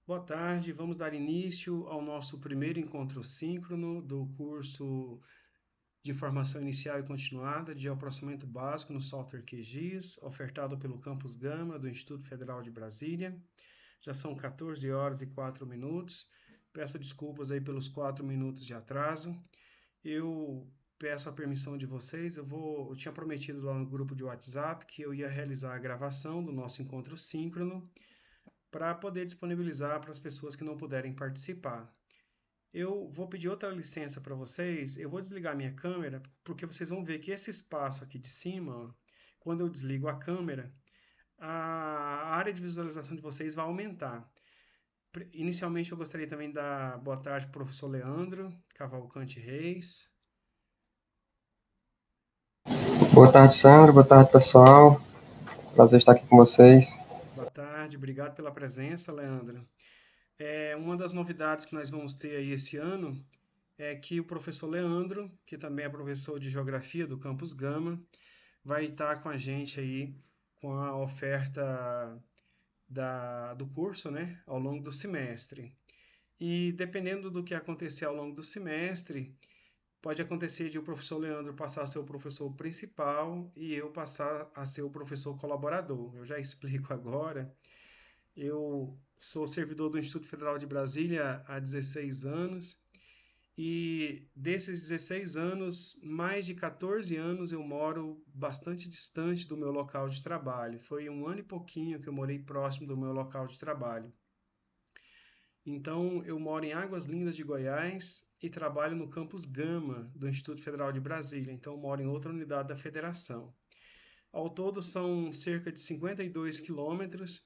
Boa tarde, vamos dar início ao nosso primeiro encontro síncrono do curso de formação inicial e continuada de Geoprocessamento Básico no Software QGIS, ofertado pelo Campus Gama do Instituto Federal de Brasília. Já são 14 horas e 4 minutos. Peço desculpas aí pelos 4 minutos de atraso. Eu peço a permissão de vocês, eu tinha prometido lá no grupo de WhatsApp que eu ia realizar a gravação do nosso encontro síncrono para poder disponibilizar para as pessoas que não puderem participar. Eu vou pedir outra licença para vocês, eu vou desligar minha câmera, porque vocês vão ver que esse espaço aqui de cima, ó, quando eu desligo a câmera, a área de visualização de vocês vai aumentar. Inicialmente eu gostaria também de dar boa tarde para o professor Leandro Cavalcante Reis. Boa tarde, Sandro. Boa tarde, pessoal. Prazer estar aqui com vocês. Boa tarde, obrigado pela presença, Leandro. Uma das novidades que nós vamos ter aí esse ano é que o professor Leandro, que também é professor de Geografia do Campus Gama, vai estar com a gente aí com a oferta do curso, né, ao longo do semestre. E dependendo do que acontecer ao longo do semestre, pode acontecer de o professor Leandro passar a ser o professor principal e eu passar a ser o professor colaborador. Eu já explico agora. Eu sou servidor do Instituto Federal de Brasília há 16 anos e desses 16 anos, mais de 14 anos eu moro bastante distante do meu local de trabalho. Foi um ano e pouquinho que eu morei próximo do meu local de trabalho. Então, eu moro em Águas Lindas de Goiás e trabalho no campus Gama do Instituto Federal de Brasília. Então, eu moro em outra unidade da federação. Ao todo, são cerca de 52 quilômetros.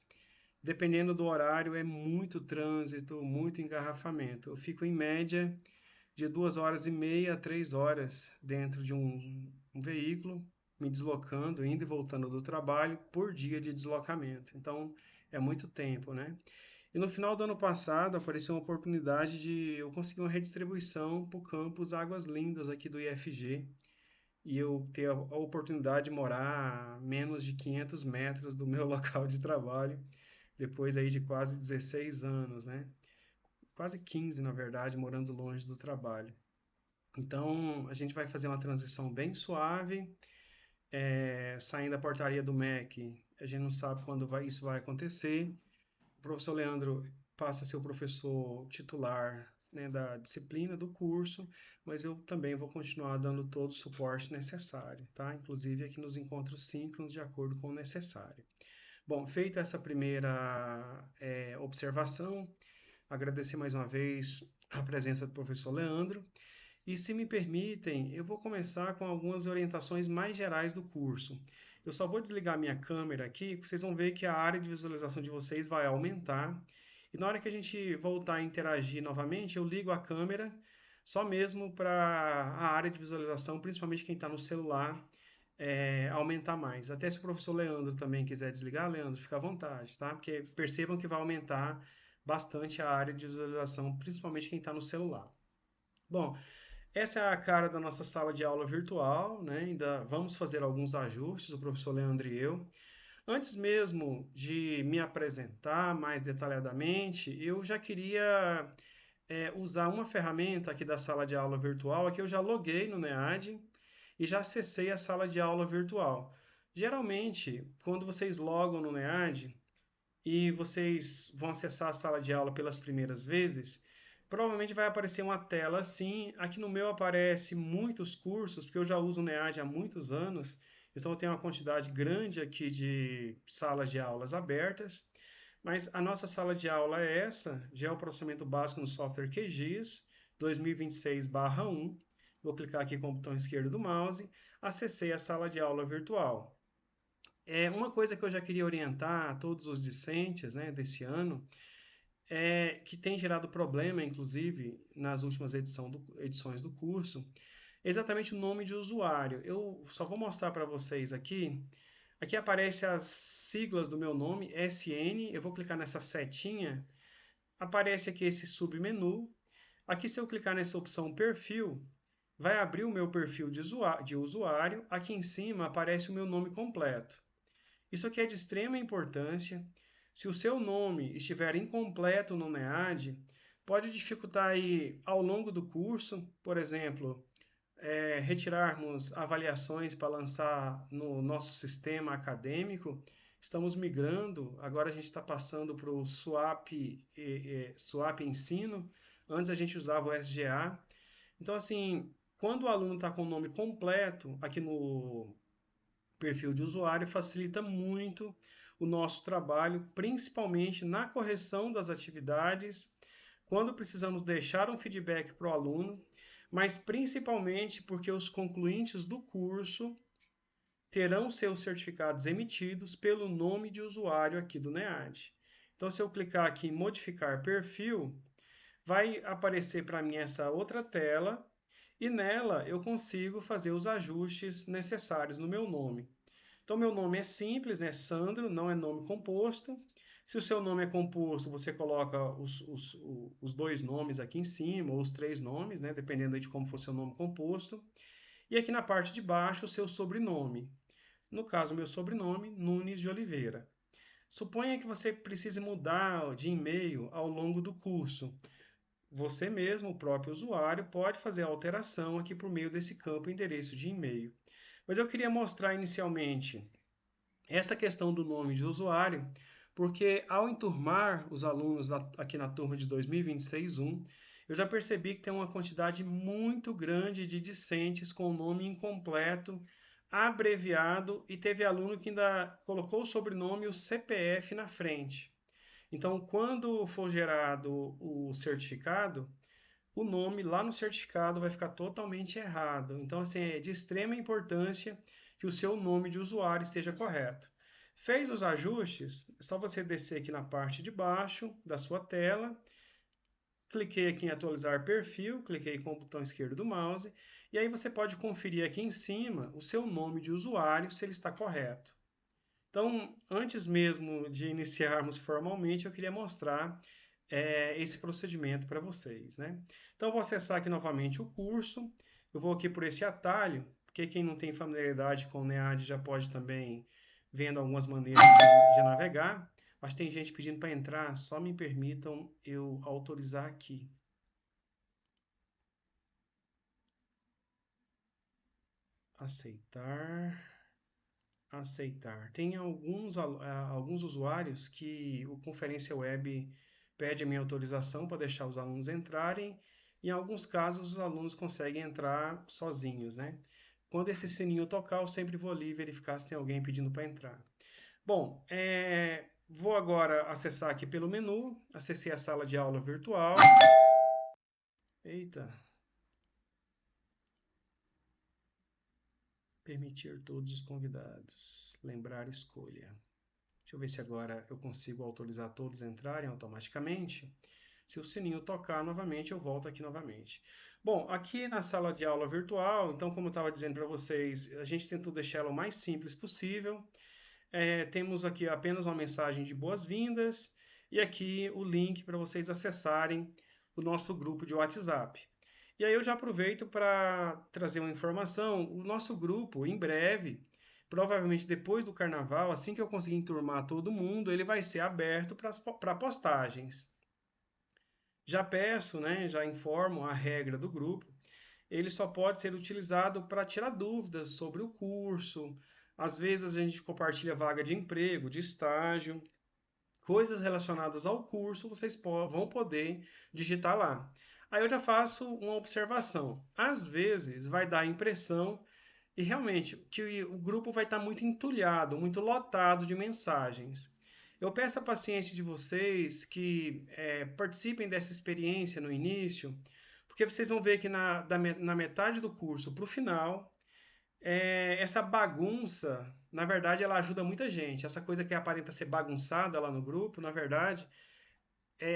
Dependendo do horário, é muito trânsito, muito engarrafamento. Eu fico, em média, de 2 horas e meia a 3 horas dentro de um veículo, me deslocando, indo e voltando do trabalho por dia de deslocamento. Então, é muito tempo, né? E no final do ano passado apareceu uma oportunidade de eu conseguir uma redistribuição para o campus Águas Lindas aqui do IFG e eu ter a oportunidade de morar a menos de 500 metros do meu local de trabalho, depois aí de quase 16 anos, né? Quase 15, na verdade, morando longe do trabalho. Então, a gente vai fazer uma transição bem suave, saindo da portaria do MEC. A gente não sabe quando isso vai acontecer. O professor Leandro passa a ser o professor titular, né, da disciplina, do curso, mas eu também vou continuar dando todo o suporte necessário, tá? Inclusive aqui nos encontros síncronos, de acordo com o necessário. Bom, feita essa primeira observação, agradecer mais uma vez a presença do professor Leandro. E se me permitem, eu vou começar com algumas orientações mais gerais do curso. Eu só vou desligar minha câmera aqui, vocês vão ver que a área de visualização de vocês vai aumentar. E na hora que a gente voltar a interagir novamente, eu ligo a câmera, só mesmo para a área de visualização, principalmente quem está no celular, aumentar mais. Até se o professor Leandro também quiser desligar, Leandro, fica à vontade, tá? Porque percebam que vai aumentar bastante a área de visualização, principalmente quem está no celular. Bom, essa é a cara da nossa sala de aula virtual, né? Ainda vamos fazer alguns ajustes, o professor Leandro e eu. Antes mesmo de me apresentar mais detalhadamente, eu já queria usar uma ferramenta aqui da sala de aula virtual. Aqui eu já loguei no NEAD e já acessei a sala de aula virtual. Geralmente, quando vocês logam no NEAD, e vocês vão acessar a sala de aula pelas primeiras vezes, provavelmente vai aparecer uma tela assim. Aqui no meu aparece muitos cursos, porque eu já uso o NEAD há muitos anos, então eu tenho uma quantidade grande aqui de salas de aulas abertas. Mas a nossa sala de aula é essa, Geoprocessamento Básico no Software QGIS, 2026/1. Vou clicar aqui com o botão esquerdo do mouse, acessei a sala de aula virtual. Uma coisa que eu já queria orientar a todos os discentes, né, desse ano, que tem gerado problema, inclusive, nas últimas edições do curso, é exatamente o nome de usuário. Eu só vou mostrar para vocês aqui. Aqui aparece as siglas do meu nome, SN. Eu vou clicar nessa setinha. Aparece aqui esse submenu. Aqui, se eu clicar nessa opção perfil, vai abrir o meu perfil de usuário. Aqui em cima aparece o meu nome completo. Isso aqui é de extrema importância. Se o seu nome estiver incompleto no NEAD, pode dificultar aí ao longo do curso, por exemplo, retirarmos avaliações para lançar no nosso sistema acadêmico. Estamos migrando, agora a gente está passando para o SWAP Ensino, antes a gente usava o SGA. Então, assim, quando o aluno está com o nome completo aqui no perfil de usuário, facilita muito o nosso trabalho, principalmente na correção das atividades, quando precisamos deixar um feedback para o aluno, mas principalmente porque os concluintes do curso terão seus certificados emitidos pelo nome de usuário aqui do NEAD. Então, se eu clicar aqui em modificar perfil, vai aparecer para mim essa outra tela e nela eu consigo fazer os ajustes necessários no meu nome. Então, meu nome é simples, né? Sandro, não é nome composto. Se o seu nome é composto, você coloca os dois nomes aqui em cima, ou os três nomes, né? Dependendo de como for seu nome composto. E aqui na parte de baixo, o seu sobrenome. No caso, meu sobrenome, Nunes de Oliveira. Suponha que você precise mudar de e-mail ao longo do curso. Você mesmo, o próprio usuário, pode fazer a alteração aqui por meio desse campo endereço de e-mail. Mas eu queria mostrar inicialmente essa questão do nome de usuário, porque ao enturmar os alunos aqui na turma de 2026-1, eu já percebi que tem uma quantidade muito grande de discentes com o nome incompleto, abreviado, e teve aluno que ainda colocou o sobrenome e o CPF na frente. Então, quando for gerado o certificado, o nome lá no certificado vai ficar totalmente errado. Então, assim, é de extrema importância que o seu nome de usuário esteja correto. Fez os ajustes, é só você descer aqui na parte de baixo da sua tela, cliquei aqui em atualizar perfil, cliquei com o botão esquerdo do mouse, e aí você pode conferir aqui em cima o seu nome de usuário, se ele está correto. Então, antes mesmo de iniciarmos formalmente, eu queria mostrar esse procedimento para vocês, né? Então, eu vou acessar aqui novamente o curso, eu vou aqui por esse atalho, porque quem não tem familiaridade com o NEAD já pode também vendo algumas maneiras de navegar, mas tem gente pedindo para entrar, só me permitam eu autorizar aqui. Aceitar, aceitar. Tem alguns usuários que o Conferência Web pede a minha autorização para deixar os alunos entrarem. Em alguns casos, os alunos conseguem entrar sozinhos, né? Quando esse sininho tocar, eu sempre vou ali verificar se tem alguém pedindo para entrar. Bom, vou agora acessar aqui pelo menu. Acessei a sala de aula virtual. Eita. Permitir todos os convidados. Lembrar escolha. Deixa eu ver se agora eu consigo autorizar todos a entrarem automaticamente. Se o sininho tocar novamente, eu volto aqui novamente. Bom, aqui na sala de aula virtual, então, como eu estava dizendo para vocês, a gente tentou deixar ela o mais simples possível. Temos aqui apenas uma mensagem de boas-vindas e aqui o link para vocês acessarem o nosso grupo de WhatsApp. E aí eu já aproveito para trazer uma informação. O nosso grupo, em breve, provavelmente depois do carnaval, assim que eu conseguir enturmar todo mundo, ele vai ser aberto para postagens. Já peço, né, já informo a regra do grupo. Ele só pode ser utilizado para tirar dúvidas sobre o curso. Às vezes a gente compartilha vaga de emprego, de estágio, coisas relacionadas ao curso, vocês vão poder digitar lá. Aí eu já faço uma observação. Às vezes vai dar a impressão e realmente que o grupo vai estar muito entulhado, muito lotado de mensagens. Eu peço a paciência de vocês que participem dessa experiência no início, porque vocês vão ver que na metade do curso para o final, essa bagunça, na verdade, ela ajuda muita gente. Essa coisa que aparenta ser bagunçada lá no grupo, na verdade,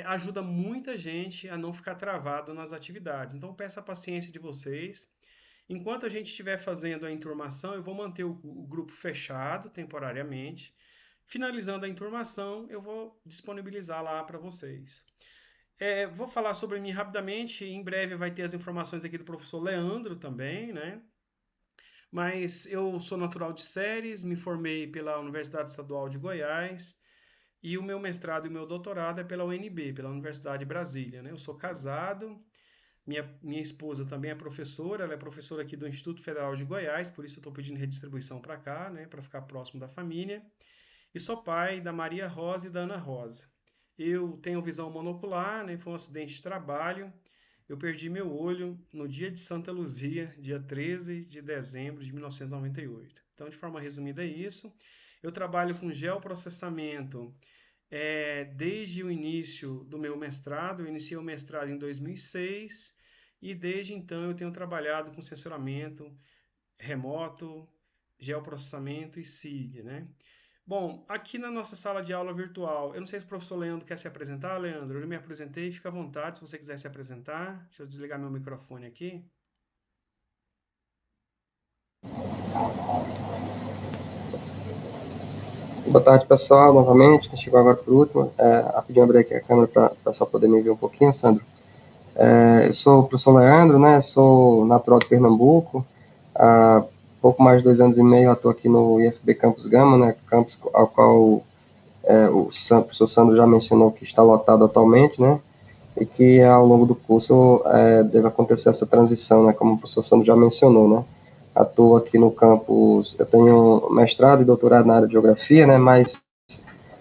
ajuda muita gente a não ficar travado nas atividades. Então, peço a paciência de vocês. Enquanto a gente estiver fazendo a enturmação, eu vou manter o grupo fechado temporariamente. Finalizando a enturmação, eu vou disponibilizar lá para vocês. Vou falar sobre mim rapidamente. Em breve vai ter as informações aqui do professor Leandro também, né? Mas eu sou natural de Ceres, me formei pela Universidade Estadual de Goiás E o meu mestrado e o meu doutorado é pela UNB, pela Universidade de Brasília, né? Eu sou casado, minha esposa também é professora, ela é professora aqui do Instituto Federal de Goiás, por isso eu estou pedindo redistribuição para cá, né? Para ficar próximo da família. E sou pai da Maria Rosa e da Ana Rosa. Eu tenho visão monocular, né? Foi um acidente de trabalho. Eu perdi meu olho no dia de Santa Luzia, dia 13 de dezembro de 1998. Então, de forma resumida, é isso. Eu trabalho com geoprocessamento desde o início do meu mestrado. Eu iniciei o mestrado em 2006 e desde então eu tenho trabalhado com sensoramento remoto, geoprocessamento e SIG, né? Bom, aqui na nossa sala de aula virtual, eu não sei se o professor Leandro quer se apresentar, Leandro. Eu me apresentei, fica à vontade se você quiser se apresentar. Deixa eu desligar meu microfone aqui. Boa tarde, pessoal, novamente. Quem chegou agora por último. Rapidinho abrir aqui a câmera para o pessoal poder me ver um pouquinho, Sandro. Eu sou o professor Leandro, né? Sou natural de Pernambuco. Há pouco mais de 2 anos e meio atuo aqui no IFB Campus Gama, né? Campus ao qual o professor Sandro já mencionou que está lotado atualmente, né? E que ao longo do curso deve acontecer essa transição, né? Como o professor Sandro já mencionou, né? Atuo aqui no campus, eu tenho mestrado e doutorado na área de geografia, né? Mais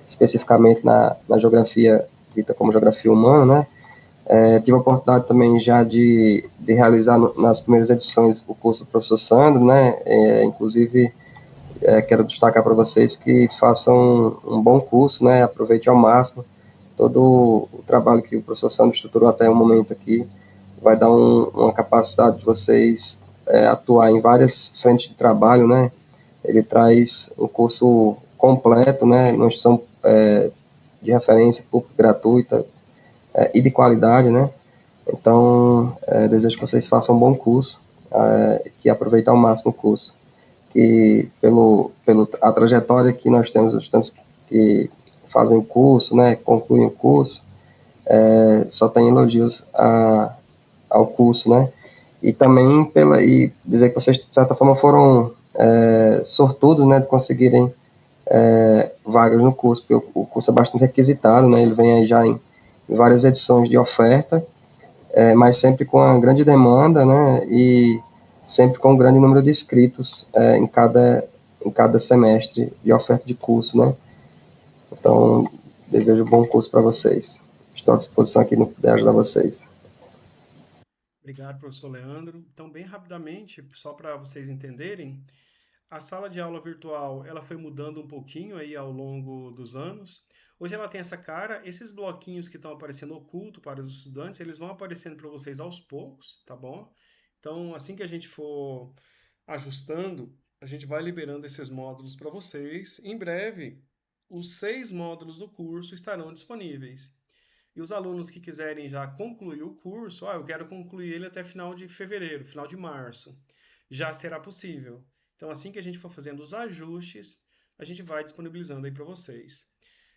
especificamente na geografia dita como geografia humana, né? Tive a oportunidade também já de realizar nas primeiras edições o curso do professor Sandro, né? Inclusive, quero destacar para vocês que façam um bom curso, né? Aproveite ao máximo todo o trabalho que o professor Sandro estruturou até o momento aqui. Vai dar uma capacidade de vocês atuar em várias frentes de trabalho, né? Ele traz um curso completo, né? Uma instituição de referência pública gratuita e de qualidade, né? Então, desejo que vocês façam um bom curso, que aproveitem ao máximo o curso. Que pelo a trajetória que nós temos, os estudantes que fazem o curso, né, concluem o curso, só tem elogios ao curso, né? E também e dizer que vocês, de certa forma, foram sortudos, né, de conseguirem vagas no curso, porque o curso é bastante requisitado, né? Ele vem aí já em várias edições de oferta, mas sempre com uma grande demanda, né, e sempre com um grande número de inscritos em cada semestre de oferta de curso, né. Então, desejo um bom curso para vocês. Estou à disposição aqui no poder ajudar vocês. Obrigado, professor Leandro. Então, bem rapidamente, só para vocês entenderem, a sala de aula virtual, ela foi mudando um pouquinho aí ao longo dos anos. Hoje ela tem essa cara, esses bloquinhos que estão aparecendo oculto para os estudantes, eles vão aparecendo para vocês aos poucos, tá bom? Então, assim que a gente for ajustando, a gente vai liberando esses módulos para vocês. Em breve, os 6 módulos do curso estarão disponíveis. E os alunos que quiserem já concluir o curso, eu quero concluir ele até final de fevereiro, final de março, já será possível. Então, assim que a gente for fazendo os ajustes, a gente vai disponibilizando aí para vocês.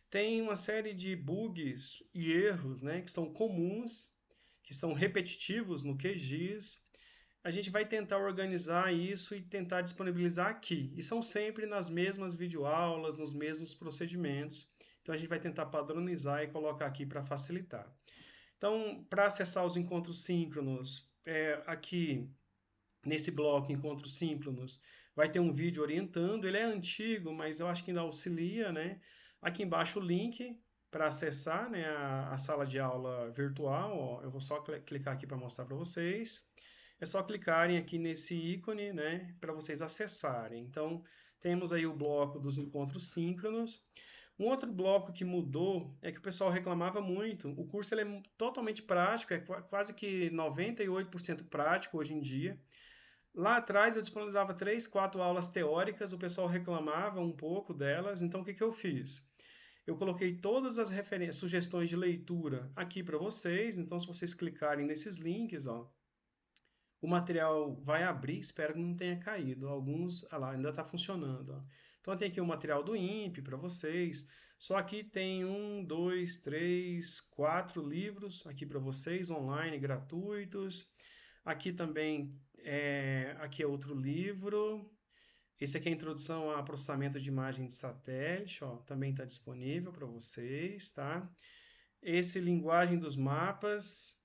Tem uma série de bugs e erros, né, que são comuns, que são repetitivos no QGIS. A gente vai tentar organizar isso e tentar disponibilizar aqui. E são sempre nas mesmas videoaulas, nos mesmos procedimentos. Então a gente vai tentar padronizar e colocar aqui para facilitar. Então, para acessar os encontros síncronos, aqui nesse bloco Encontros Síncronos, vai ter um vídeo orientando. Ele é antigo, mas eu acho que ainda auxilia, né? Aqui embaixo o link para acessar, né, a sala de aula virtual. Ó, eu vou só clicar aqui para mostrar para vocês. É só clicarem aqui nesse ícone, né, para vocês acessarem. Então, temos aí o bloco dos encontros síncronos. Um outro bloco que mudou é que o pessoal reclamava muito. O curso ele é totalmente prático, é quase que 98% prático hoje em dia. Lá atrás eu disponibilizava 3, 4 aulas teóricas, o pessoal reclamava um pouco delas, então o que eu fiz? Eu coloquei todas as sugestões de leitura aqui para vocês, então se vocês clicarem nesses links, ó, o material vai abrir, espero que não tenha caído. Alguns, lá, ainda está funcionando. Ó. Então tem aqui o material do INPE para vocês. Só aqui tem 4 livros aqui para vocês, online, gratuitos. Aqui também, aqui é outro livro. Esse aqui é a introdução a processamento de imagem de satélite, ó, também está disponível para vocês, tá? Esse Linguagem dos Mapas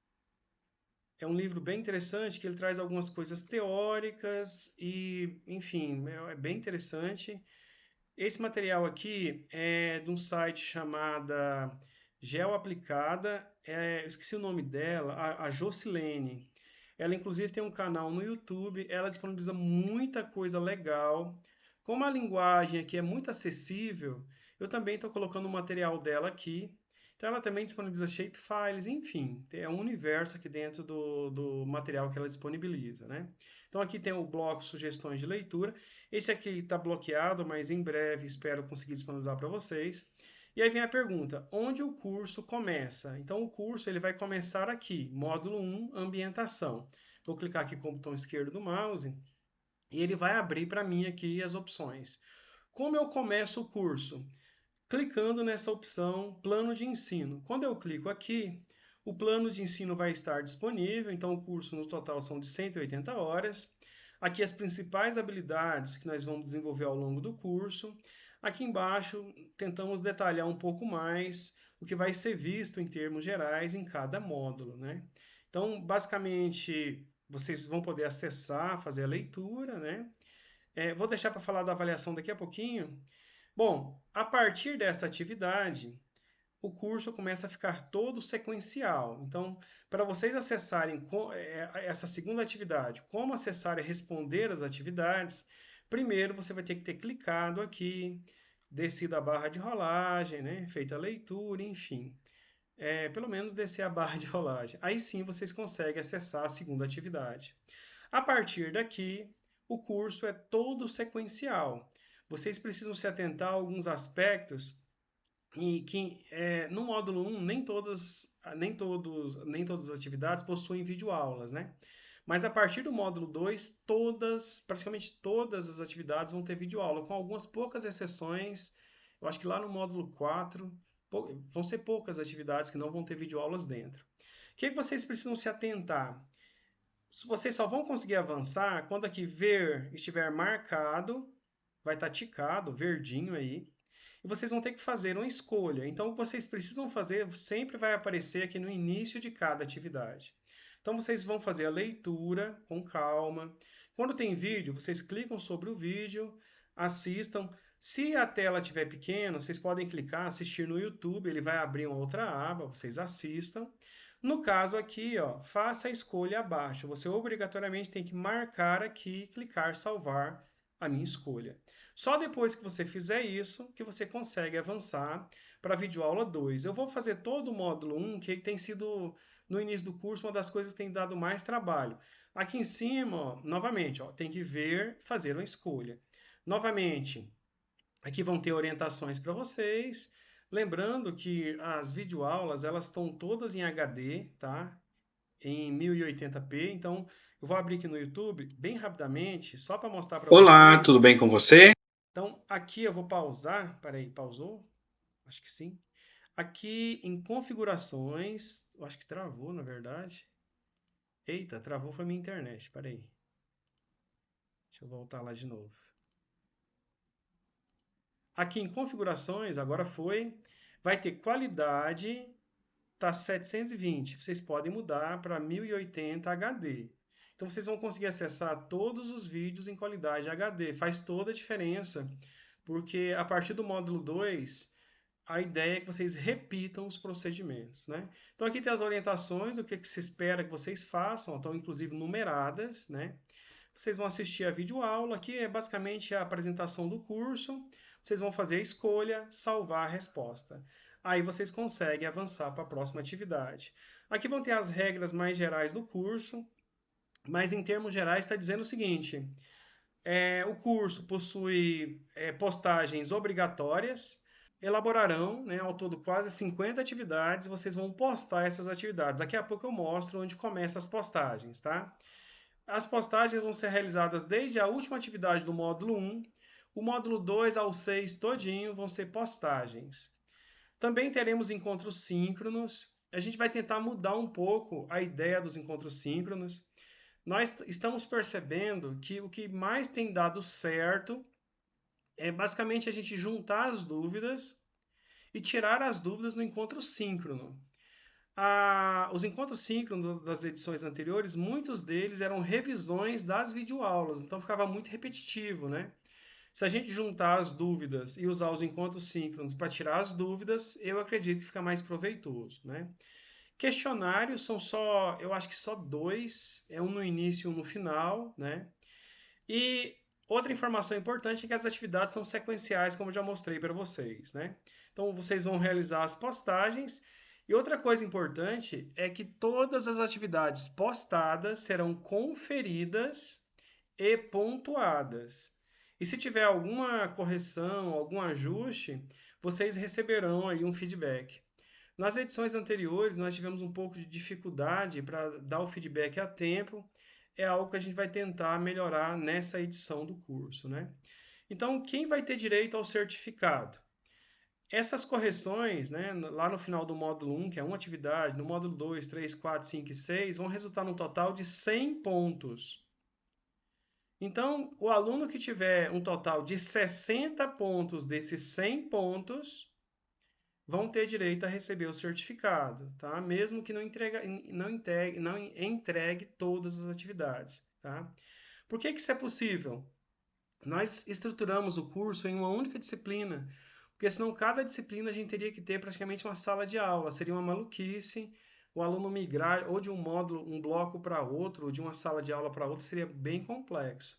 é um livro bem interessante que ele traz algumas coisas teóricas e, enfim, é bem interessante. Esse material aqui é de um site chamado GeoAplicada, eu esqueci o nome dela, a Jocilene. Ela inclusive tem um canal no YouTube, ela disponibiliza muita coisa legal. Como a linguagem aqui é muito acessível, eu também estou colocando o material dela aqui. Então ela também disponibiliza shapefiles, enfim, é um universo aqui dentro do material que ela disponibiliza, né? Então aqui tem o bloco sugestões de leitura. Esse aqui está bloqueado, mas em breve espero conseguir disponibilizar para vocês. E aí vem a pergunta, onde o curso começa? Então o curso ele vai começar aqui, módulo 1, ambientação. Vou clicar aqui com o botão esquerdo do mouse e ele vai abrir para mim aqui as opções. Como eu começo o curso? Clicando nessa opção plano de ensino. Quando eu clico aqui, o plano de ensino vai estar disponível, então o curso no total são de 180 horas. Aqui as principais habilidades que nós vamos desenvolver ao longo do curso. Aqui embaixo tentamos detalhar um pouco mais o que vai ser visto em termos gerais em cada módulo, né? Então, basicamente, vocês vão poder acessar, fazer a leitura, né? Vou deixar para falar da avaliação daqui a pouquinho. Bom, a partir dessa atividade, o curso começa a ficar todo sequencial. Então, para vocês acessarem essa segunda atividade, como acessar e responder as atividades, primeiro você vai ter que ter clicado aqui, descido a barra de rolagem, né? Feita a leitura, enfim. Pelo menos descer a barra de rolagem. Aí sim vocês conseguem acessar a segunda atividade. A partir daqui, o curso é todo sequencial. Vocês precisam se atentar a alguns aspectos e que no módulo 1 nem todas as atividades possuem videoaulas, né? Mas a partir do módulo 2, praticamente todas as atividades vão ter videoaula, com algumas poucas exceções. Eu acho que lá no módulo 4 vão ser poucas atividades que não vão ter videoaulas dentro. O que vocês precisam se atentar? Vocês só vão conseguir avançar quando aqui ver estiver marcado, vai estar ticado, verdinho aí, e vocês vão ter que fazer uma escolha. Então, o que vocês precisam fazer sempre vai aparecer aqui no início de cada atividade. Então, vocês vão fazer a leitura com calma. Quando tem vídeo, vocês clicam sobre o vídeo, assistam. Se a tela estiver pequena, vocês podem clicar, assistir no YouTube, ele vai abrir uma outra aba, vocês assistam. No caso aqui, ó, faça a escolha abaixo. Você obrigatoriamente tem que marcar aqui, clicar salvar a minha escolha. Só depois que você fizer isso, que você consegue avançar para a videoaula 2. Eu vou fazer todo o módulo 1, que tem sido, no início do curso, uma das coisas que tem dado mais trabalho. Aqui em cima, ó, novamente, ó, tem que ver, fazer uma escolha. Novamente, aqui vão ter orientações para vocês. Lembrando que as videoaulas, elas estão todas em HD, tá? Em 1080p. Então, eu vou abrir aqui no YouTube bem rapidamente, só para mostrar para vocês. Olá, tudo bem com você? Então, aqui eu vou pausar. Peraí, pausou? Acho que sim. Aqui em configurações, eu acho que travou, na verdade. Eita, travou foi minha internet. Peraí. Deixa eu voltar lá de novo. Aqui em configurações, agora foi. Vai ter qualidade, tá 720. Vocês podem mudar para 1080 HD. Então vocês vão conseguir acessar todos os vídeos em qualidade HD. Faz toda a diferença, porque a partir do módulo 2, a ideia é que vocês repitam os procedimentos, né? Então aqui tem as orientações do que se espera que vocês façam, estão inclusive numeradas, né? Vocês vão assistir a videoaula, aqui é basicamente a apresentação do curso. Vocês vão fazer a escolha, salvar a resposta. Aí vocês conseguem avançar para a próxima atividade. Aqui vão ter as regras mais gerais do curso, mas em termos gerais está dizendo o seguinte: o curso possui postagens obrigatórias, elaborarão, né, ao todo quase 50 atividades, vocês vão postar essas atividades. Daqui a pouco eu mostro onde começam as postagens, tá? As postagens vão ser realizadas desde a última atividade do módulo 1, o módulo 2 ao 6 todinho vão ser postagens. Também teremos encontros síncronos. A gente vai tentar mudar um pouco a ideia dos encontros síncronos. nós estamos percebendo que o que mais tem dado certo é basicamente a gente juntar as dúvidas e tirar as dúvidas no encontro síncrono. Os encontros síncronos das edições anteriores, muitos deles eram revisões das videoaulas, então ficava muito repetitivo, né? Se a gente juntar as dúvidas e usar os encontros síncronos para tirar as dúvidas, eu acredito que fica mais proveitoso, né? Questionários são só, eu acho que só 2, é um no início e um no final, né? E outra informação importante é que as atividades são sequenciais, como eu já mostrei para vocês, né? Então vocês vão realizar as postagens. E outra coisa importante é que todas as atividades postadas serão conferidas e pontuadas. E se tiver alguma correção, algum ajuste, vocês receberão aí um feedback. Nas edições anteriores, nós tivemos um pouco de dificuldade para dar o feedback a tempo. É algo que a gente vai tentar melhorar nessa edição do curso, né? Então, quem vai ter direito ao certificado? Essas correções, né, lá no final do módulo 1, que é uma atividade, no módulo 2, 3, 4, 5 e 6, vão resultar num total de 100 pontos. Então, o aluno que tiver um total de 60 pontos desses 100 pontos, vão ter direito a receber o certificado, tá? Mesmo que não entregue todas as atividades, tá? Por que isso é possível? Nós estruturamos o curso em uma única disciplina, porque senão cada disciplina a gente teria que ter praticamente uma sala de aula, seria uma maluquice o aluno migrar ou de um módulo, um bloco para outro, ou de uma sala de aula para outra, seria bem complexo.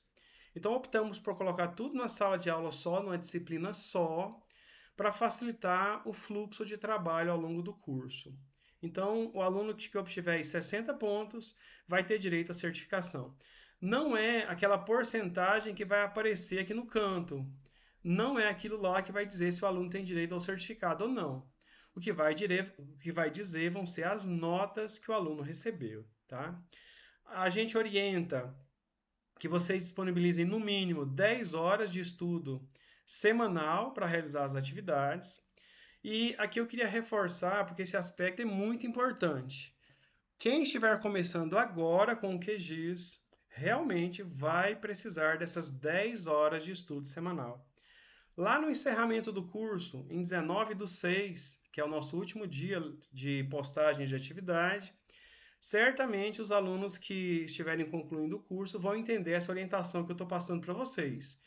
Então optamos por colocar tudo na sala de aula só, numa disciplina só, para facilitar o fluxo de trabalho ao longo do curso. Então, o aluno que obtiver 60 pontos vai ter direito à certificação. Não é aquela porcentagem que vai aparecer aqui no canto. Não é aquilo lá que vai dizer se o aluno tem direito ao certificado ou não. O que vai dizer vão ser as notas que o aluno recebeu. Tá? A gente orienta que vocês disponibilizem no mínimo 10 horas de estudo semanal para realizar as atividades. E aqui eu queria reforçar, porque esse aspecto é muito importante. Quem estiver começando agora com o QGIS, realmente vai precisar dessas 10 horas de estudo semanal. Lá no encerramento do curso, em 19/6, que é o nosso último dia de postagem de atividade, certamente os alunos que estiverem concluindo o curso vão entender essa orientação que eu estou passando para vocês.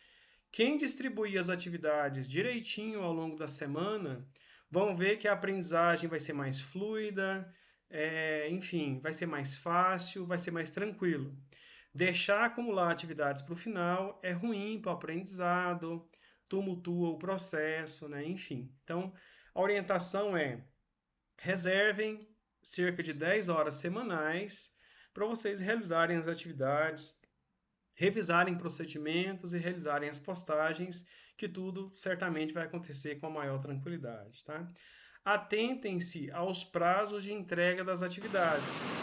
Quem distribuir as atividades direitinho ao longo da semana, vão ver que a aprendizagem vai ser mais fluida, enfim, vai ser mais fácil, vai ser mais tranquilo. Deixar acumular atividades para o final é ruim para o aprendizado, tumultua o processo, né? Enfim. Então, a orientação é reservem cerca de 10 horas semanais para vocês realizarem as atividades, revisarem procedimentos e realizarem as postagens, que tudo certamente vai acontecer com a maior tranquilidade, tá? Atentem-se aos prazos de entrega das atividades.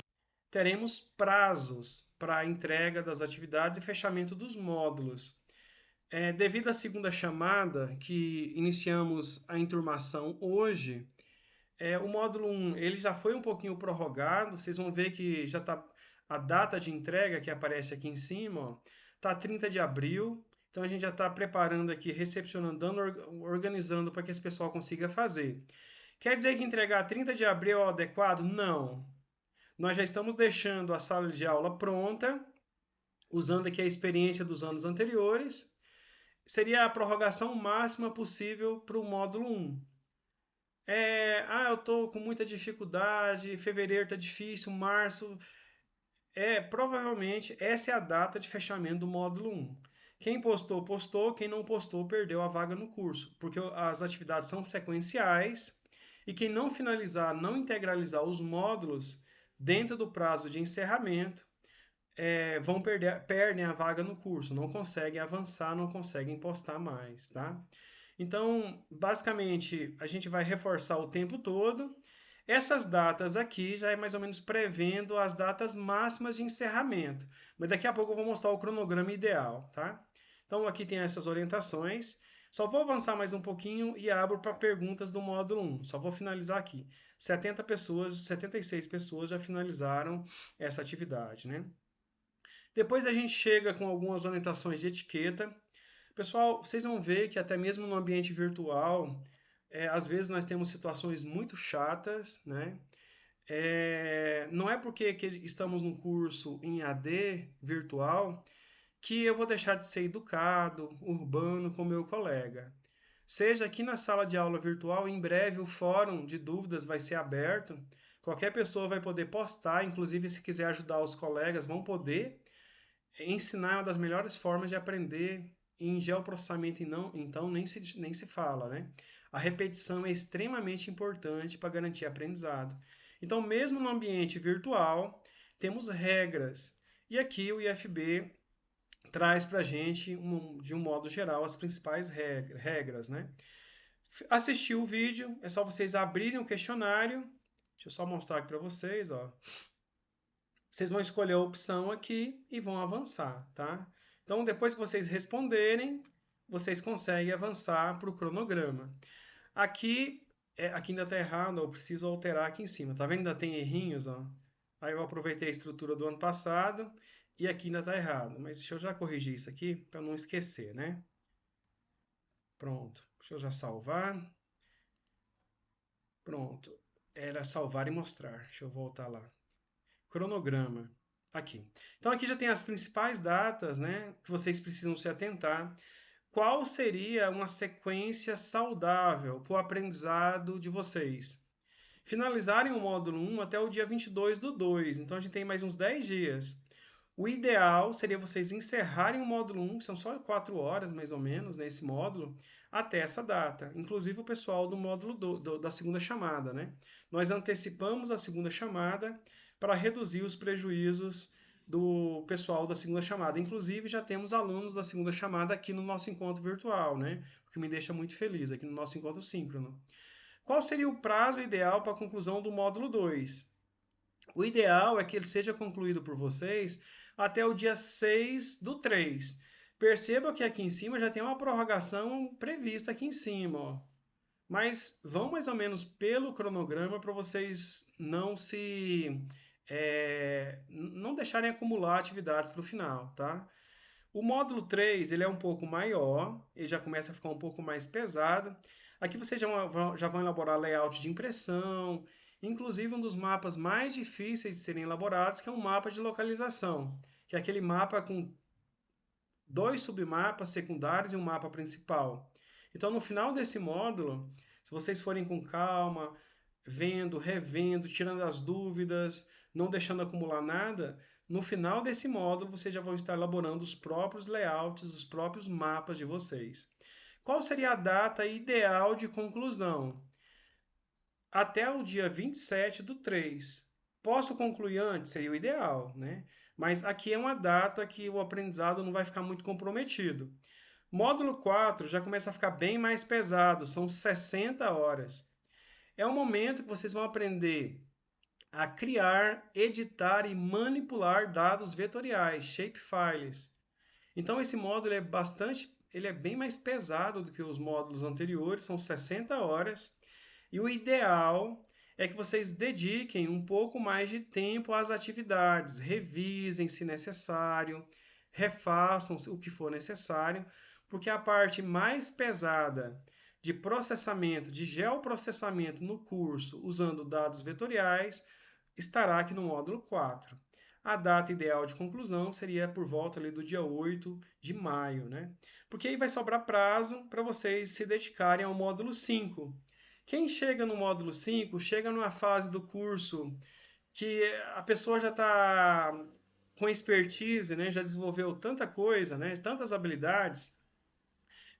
Teremos prazos para a entrega das atividades e fechamento dos módulos. Devido à segunda chamada, que iniciamos a enturmação hoje, o módulo 1 ele já foi um pouquinho prorrogado, vocês vão ver que já está a data de entrega que aparece aqui em cima, está 30 de abril, então a gente já está preparando aqui, recepcionando, organizando para que esse pessoal consiga fazer. Quer dizer que entregar 30 de abril é o adequado? Não. Nós já estamos deixando a sala de aula pronta, usando aqui a experiência dos anos anteriores, seria a prorrogação máxima possível para o módulo 1. Eu estou com muita dificuldade, fevereiro está difícil, março. Provavelmente essa é a data de fechamento do módulo 1. Quem postou, postou, quem não postou, perdeu a vaga no curso, porque as atividades são sequenciais e quem não finalizar, não integralizar os módulos dentro do prazo de encerramento, perdem a vaga no curso, não conseguem avançar, não conseguem postar mais, tá? Então, basicamente, a gente vai reforçar o tempo todo. Essas datas aqui já é mais ou menos prevendo as datas máximas de encerramento, mas daqui a pouco eu vou mostrar o cronograma ideal, tá? Então, aqui tem essas orientações. Só vou avançar mais um pouquinho e abro para perguntas do módulo 1. Só vou finalizar aqui. 76 pessoas já finalizaram essa atividade, né? Depois a gente chega com algumas orientações de etiqueta. Pessoal, vocês vão ver que até mesmo no ambiente virtual, às vezes nós temos situações muito chatas, né? Não é porque que estamos num curso em AD virtual que eu vou deixar de ser educado, urbano com meu colega. Seja aqui na sala de aula virtual, em breve o fórum de dúvidas vai ser aberto. Qualquer pessoa vai poder postar, inclusive se quiser ajudar os colegas, vão poder. Ensinar é uma das melhores formas de aprender. Em geoprocessamento, então, nem se fala, né? A repetição é extremamente importante para garantir aprendizado. Então, mesmo no ambiente virtual, temos regras. E aqui o IFB traz para a gente, de um modo geral, as principais regras, né? Assistir o vídeo, é só vocês abrirem o questionário. Deixa eu só mostrar aqui para vocês, ó. Vocês vão escolher a opção aqui e vão avançar, tá? Então, depois que vocês responderem, vocês conseguem avançar para o cronograma. Aqui, aqui ainda está errado, eu preciso alterar aqui em cima. Tá vendo? Ainda tem errinhos, ó. Aí eu aproveitei a estrutura do ano passado e aqui ainda está errado. Mas deixa eu já corrigir isso aqui para não esquecer, né? Pronto. Deixa eu já salvar. Pronto. Era salvar e mostrar. Deixa eu voltar lá. Cronograma. Aqui. Então aqui já tem as principais datas, né, que vocês precisam se atentar. Qual seria uma sequência saudável para o aprendizado de vocês? Finalizarem o módulo 1 até o dia 22/2. Então a gente tem mais uns 10 dias. O ideal seria vocês encerrarem o módulo 1, que são só 4 horas mais ou menos nesse módulo, até essa data. Inclusive o pessoal do módulo da segunda chamada, né? Nós antecipamos a segunda chamada para reduzir os prejuízos do pessoal da segunda chamada. Inclusive, já temos alunos da segunda chamada aqui no nosso encontro virtual, né? O que me deixa muito feliz, aqui no nosso encontro síncrono. Qual seria o prazo ideal para a conclusão do módulo 2? O ideal é que ele seja concluído por vocês até o dia 6/3. Perceba que aqui em cima já tem uma prorrogação prevista aqui em cima, ó. Mas vão mais ou menos pelo cronograma para vocês não deixarem acumular atividades para o final, tá? O módulo 3 ele é um pouco maior, ele já começa a ficar um pouco mais pesado. Aqui vocês já vão elaborar layout de impressão, inclusive um dos mapas mais difíceis de serem elaborados, que é um mapa de localização, que é aquele mapa com 2 submapas secundários e um mapa principal. Então, no final desse módulo, se vocês forem com calma, vendo, revendo, tirando as dúvidas, não deixando acumular nada, no final desse módulo vocês já vão estar elaborando os próprios layouts, os próprios mapas de vocês. Qual seria a data ideal de conclusão? Até o dia 27/3. Posso concluir antes? Seria o ideal, né? Mas aqui é uma data que o aprendizado não vai ficar muito comprometido. Módulo 4 já começa a ficar bem mais pesado, são 60 horas. É o momento que vocês vão aprender a criar, editar e manipular dados vetoriais, shapefiles. Então esse módulo ele é bem mais pesado do que os módulos anteriores, são 60 horas. E o ideal é que vocês dediquem um pouco mais de tempo às atividades, revisem se necessário, refaçam o que for necessário, porque a parte mais pesada de processamento, de geoprocessamento no curso usando dados vetoriais, estará aqui no módulo 4. A data ideal de conclusão seria por volta ali do dia 8 de maio, né? Porque aí vai sobrar prazo para vocês se dedicarem ao módulo 5. Quem chega no módulo 5, chega numa fase do curso que a pessoa já está com expertise, né? Já desenvolveu tanta coisa, né? Tantas habilidades.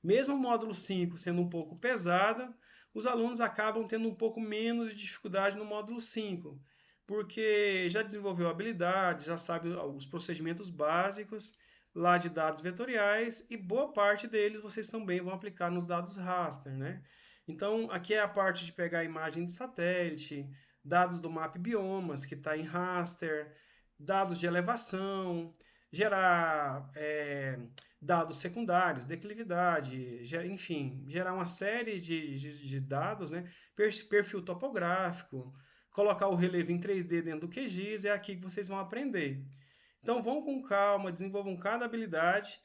Mesmo o módulo 5 sendo um pouco pesado, os alunos acabam tendo um pouco menos de dificuldade no módulo 5, porque já desenvolveu habilidade, já sabe os procedimentos básicos lá de dados vetoriais e boa parte deles vocês também vão aplicar nos dados raster, né? Então, aqui é a parte de pegar a imagem de satélite, dados do map biomas, que está em raster, dados de elevação, gerar dados secundários, declividade, enfim, gerar uma série de dados, né? Perfil topográfico, colocar o relevo em 3D dentro do QGIS, é aqui que vocês vão aprender. Então vão com calma, desenvolvam cada habilidade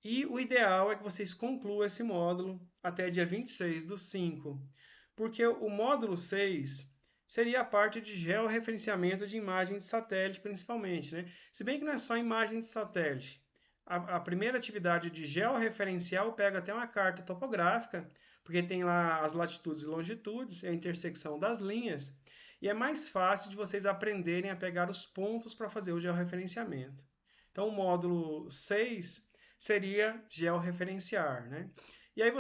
e o ideal é que vocês concluam esse módulo até dia 26/5, porque o módulo 6 seria a parte de georreferenciamento de imagem de satélite, principalmente, né? Se bem que não é só imagem de satélite. A primeira atividade de georreferencial pega até uma carta topográfica, porque tem lá as latitudes e longitudes, a intersecção das linhas, e é mais fácil de vocês aprenderem a pegar os pontos para fazer o georreferenciamento. Então, o módulo 6 seria georreferenciar, né? E aí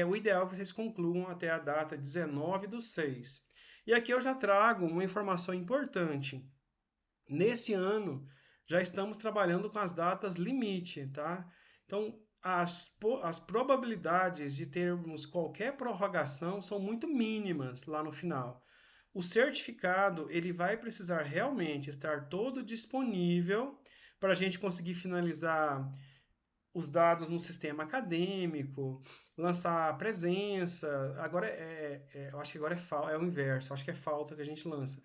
o ideal é que vocês concluam até a data 19/6. E aqui eu já trago uma informação importante. Nesse ano, já estamos trabalhando com as datas limite, tá? Então, as probabilidades de termos qualquer prorrogação são muito mínimas lá no final. O certificado ele vai precisar realmente estar todo disponível para a gente conseguir finalizar os dados no sistema acadêmico, lançar a presença. Agora eu acho que agora é o inverso, acho que é falta que a gente lança.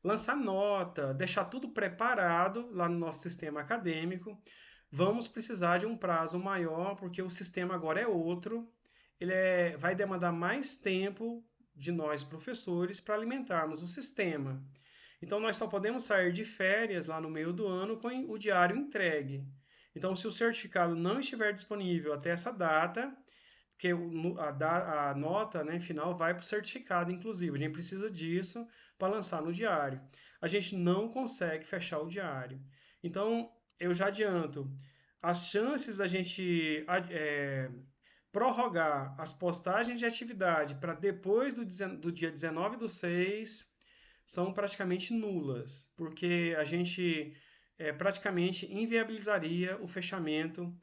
Lançar nota, deixar tudo preparado lá no nosso sistema acadêmico. Vamos precisar de um prazo maior, porque o sistema agora é outro. Vai demandar mais tempo de nós, professores, para alimentarmos o sistema. Então, nós só podemos sair de férias lá no meio do ano com o diário entregue. Então, se o certificado não estiver disponível até essa data, porque a nota, né, final vai para o certificado, inclusive. A gente precisa disso para lançar no diário. A gente não consegue fechar o diário. Então, eu já adianto, as chances da gente prorrogar as postagens de atividade para depois do dia 19/6 são praticamente nulas, porque a gente praticamente inviabilizaria o fechamento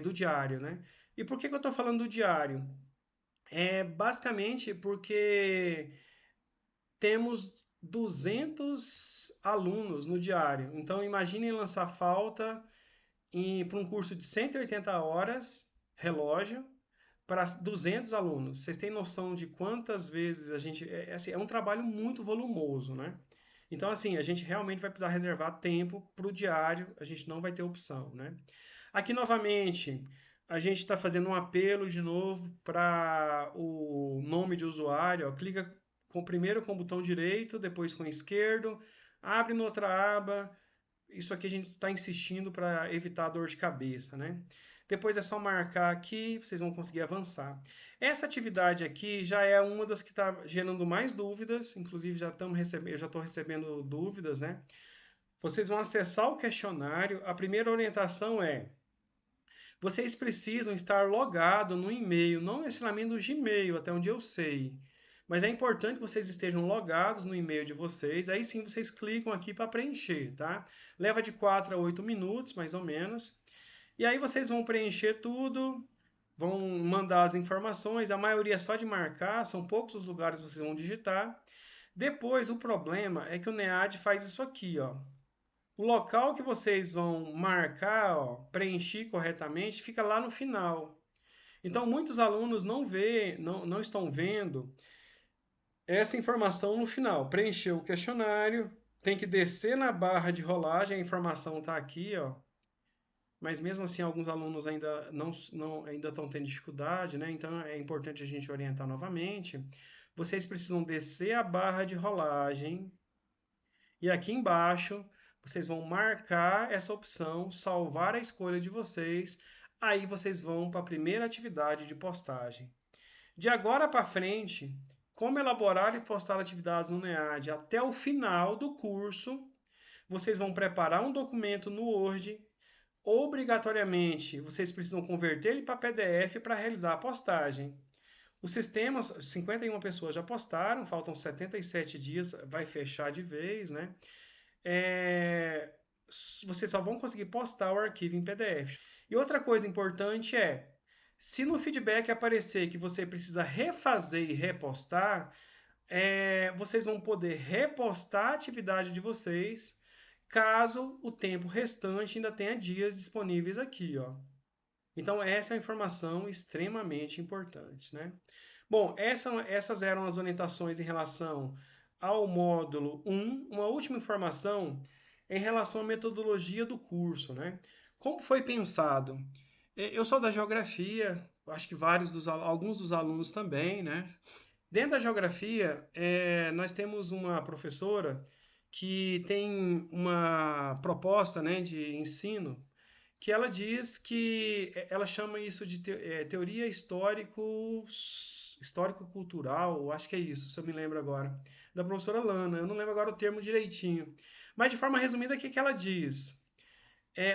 do diário, né? E por que eu estou falando do diário? Basicamente porque temos 200 alunos no diário. Então, imaginem lançar falta para um curso de 180 horas, relógio, para 200 alunos. Vocês têm noção de quantas vezes a gente... Assim, é um trabalho muito volumoso, né? Então, assim, a gente realmente vai precisar reservar tempo para o diário, a gente não vai ter opção, né? Aqui, novamente, a gente está fazendo um apelo de novo para o nome de usuário. Ó, clica primeiro com o botão direito, depois com o esquerdo, abre noutra aba. Isso aqui a gente está insistindo para evitar dor de cabeça, né? Depois é só marcar aqui, vocês vão conseguir avançar. Essa atividade aqui já é uma das que está gerando mais dúvidas, inclusive eu já estou recebendo dúvidas, né? Vocês vão acessar o questionário. A primeira orientação é: vocês precisam estar logado no e-mail, não necessariamente no Gmail, até onde eu sei. Mas é importante que vocês estejam logados no e-mail de vocês. Aí sim vocês clicam aqui para preencher, tá? Leva de 4 a 8 minutos, mais ou menos. E aí vocês vão preencher tudo, vão mandar as informações. A maioria é só de marcar, são poucos os lugares que vocês vão digitar. Depois, o problema é que o NEAD faz isso aqui, ó. O local que vocês vão marcar, ó, preencher corretamente, fica lá no final. Então, muitos alunos não estão vendo essa informação no final. Preencheu o questionário, tem que descer na barra de rolagem, a informação está aqui, ó. Mas mesmo assim, alguns alunos ainda estão tendo dificuldade, né? Então, é importante a gente orientar novamente. Vocês precisam descer a barra de rolagem e aqui embaixo vocês vão marcar essa opção, salvar a escolha de vocês. Aí vocês vão para a primeira atividade de postagem. De agora para frente, como elaborar e postar atividades no NEAD até o final do curso, vocês vão preparar um documento no Word. Obrigatoriamente, vocês precisam converter ele para PDF para realizar a postagem. O sistema, 51 pessoas já postaram, faltam 77 dias, vai fechar de vez, né? Vocês só vão conseguir postar o arquivo em PDF. E outra coisa importante é, se no feedback aparecer que você precisa refazer e repostar, vocês vão poder repostar a atividade de vocês, caso o tempo restante ainda tenha dias disponíveis aqui, ó. Então, essa é uma informação extremamente importante, né? Bom, essas eram as orientações em relação ao módulo 1. Uma última informação em relação à metodologia do curso, né? Como foi pensado? Eu sou da geografia, acho que alguns dos alunos também, né? Dentro da geografia, nós temos uma professora que tem uma proposta, né, de ensino que ela diz que ela chama isso de teoria histórico-cultural, acho que é isso, se eu me lembro agora, da professora Lana. Eu não lembro agora o termo direitinho. Mas de forma resumida, o que ela diz?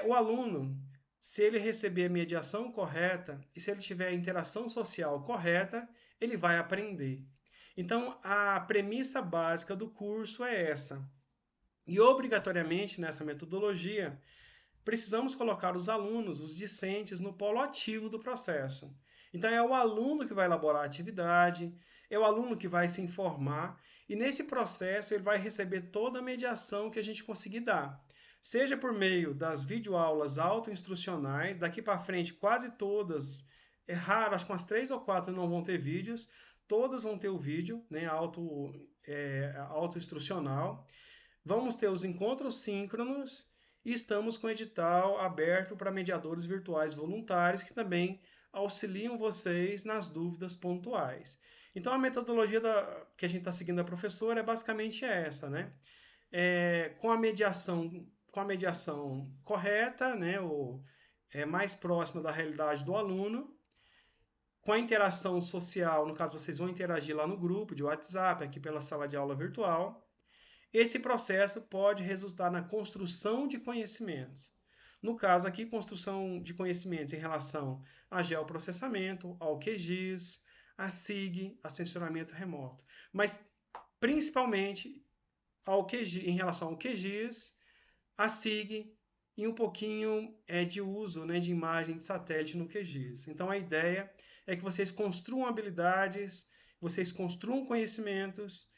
O aluno, se ele receber a mediação correta e se ele tiver a interação social correta, ele vai aprender. Então, a premissa básica do curso é essa. E obrigatoriamente nessa metodologia, precisamos colocar os alunos, os discentes, no polo ativo do processo. Então, é o aluno que vai elaborar a atividade, é o aluno que vai se informar, e nesse processo ele vai receber toda a mediação que a gente conseguir dar. Seja por meio das videoaulas autoinstrucionais, daqui para frente quase todas, é raro, acho que umas 3 ou 4 não vão ter vídeos, todas vão ter o vídeo, né, autoinstrucional. Vamos ter os encontros síncronos e estamos com o edital aberto para mediadores virtuais voluntários que também auxiliam vocês nas dúvidas pontuais. Então, a metodologia que a gente está seguindo da professora é basicamente essa, né? Com a mediação correta, né? Mais próxima da realidade do aluno, com a interação social, no caso vocês vão interagir lá no grupo de WhatsApp, aqui pela sala de aula virtual. Esse processo pode resultar na construção de conhecimentos. No caso aqui, construção de conhecimentos em relação a geoprocessamento, ao QGIS, a SIG, a sensoramento remoto. Mas principalmente em relação ao QGIS, a SIG e um pouquinho de uso, né, de imagem de satélite no QGIS. Então a ideia é que vocês construam habilidades, vocês construam conhecimentos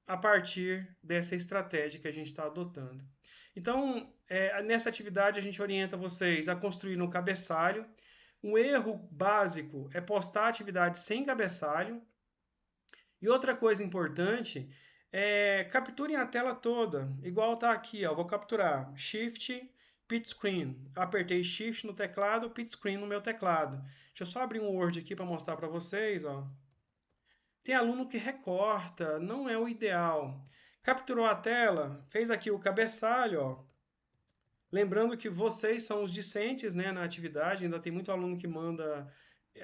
a partir dessa estratégia que a gente está adotando. Então, nessa atividade, a gente orienta vocês a construir um cabeçalho. Um erro básico é postar a atividade sem cabeçalho. E outra coisa importante capturem a tela toda, igual está aqui, ó, vou capturar Shift, Pit Screen. Apertei Shift no teclado, Pit Screen no meu teclado. Deixa eu só abrir um Word aqui para mostrar para vocês, ó. Tem aluno que recorta, não é o ideal. Capturou a tela, fez aqui o cabeçalho, ó. Lembrando que vocês são os discentes, né, na atividade, ainda tem muito aluno que manda,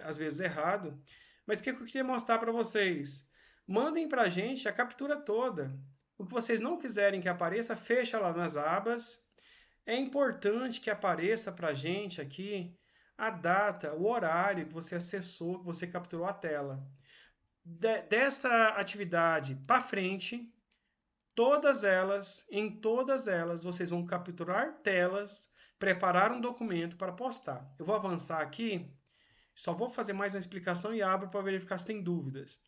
às vezes, errado. Mas o que eu queria mostrar para vocês? Mandem para a gente a captura toda. O que vocês não quiserem que apareça, fecha lá nas abas. É importante que apareça para a gente aqui a data, o horário que você acessou, que você capturou a tela. Dessa atividade para frente, em todas elas, vocês vão capturar telas, preparar um documento para postar. Eu vou avançar aqui, só vou fazer mais uma explicação e abro para verificar se tem dúvidas.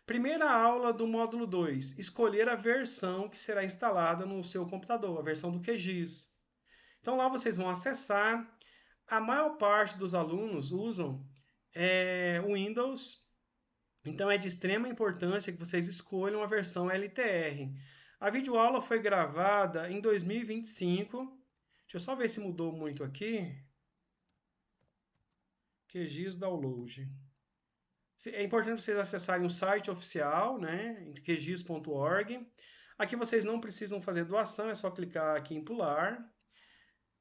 Primeira aula do módulo 2, escolher a versão que será instalada no seu computador, a versão do QGIS. Então lá vocês vão acessar. A maior parte dos alunos usam o Windows, então é de extrema importância que vocês escolham a versão LTR. A videoaula foi gravada em 2025. Deixa eu só ver se mudou muito aqui. QGIS Download. É importante vocês acessarem o site oficial, né, qgis.org. Aqui vocês não precisam fazer doação, é só clicar aqui em pular.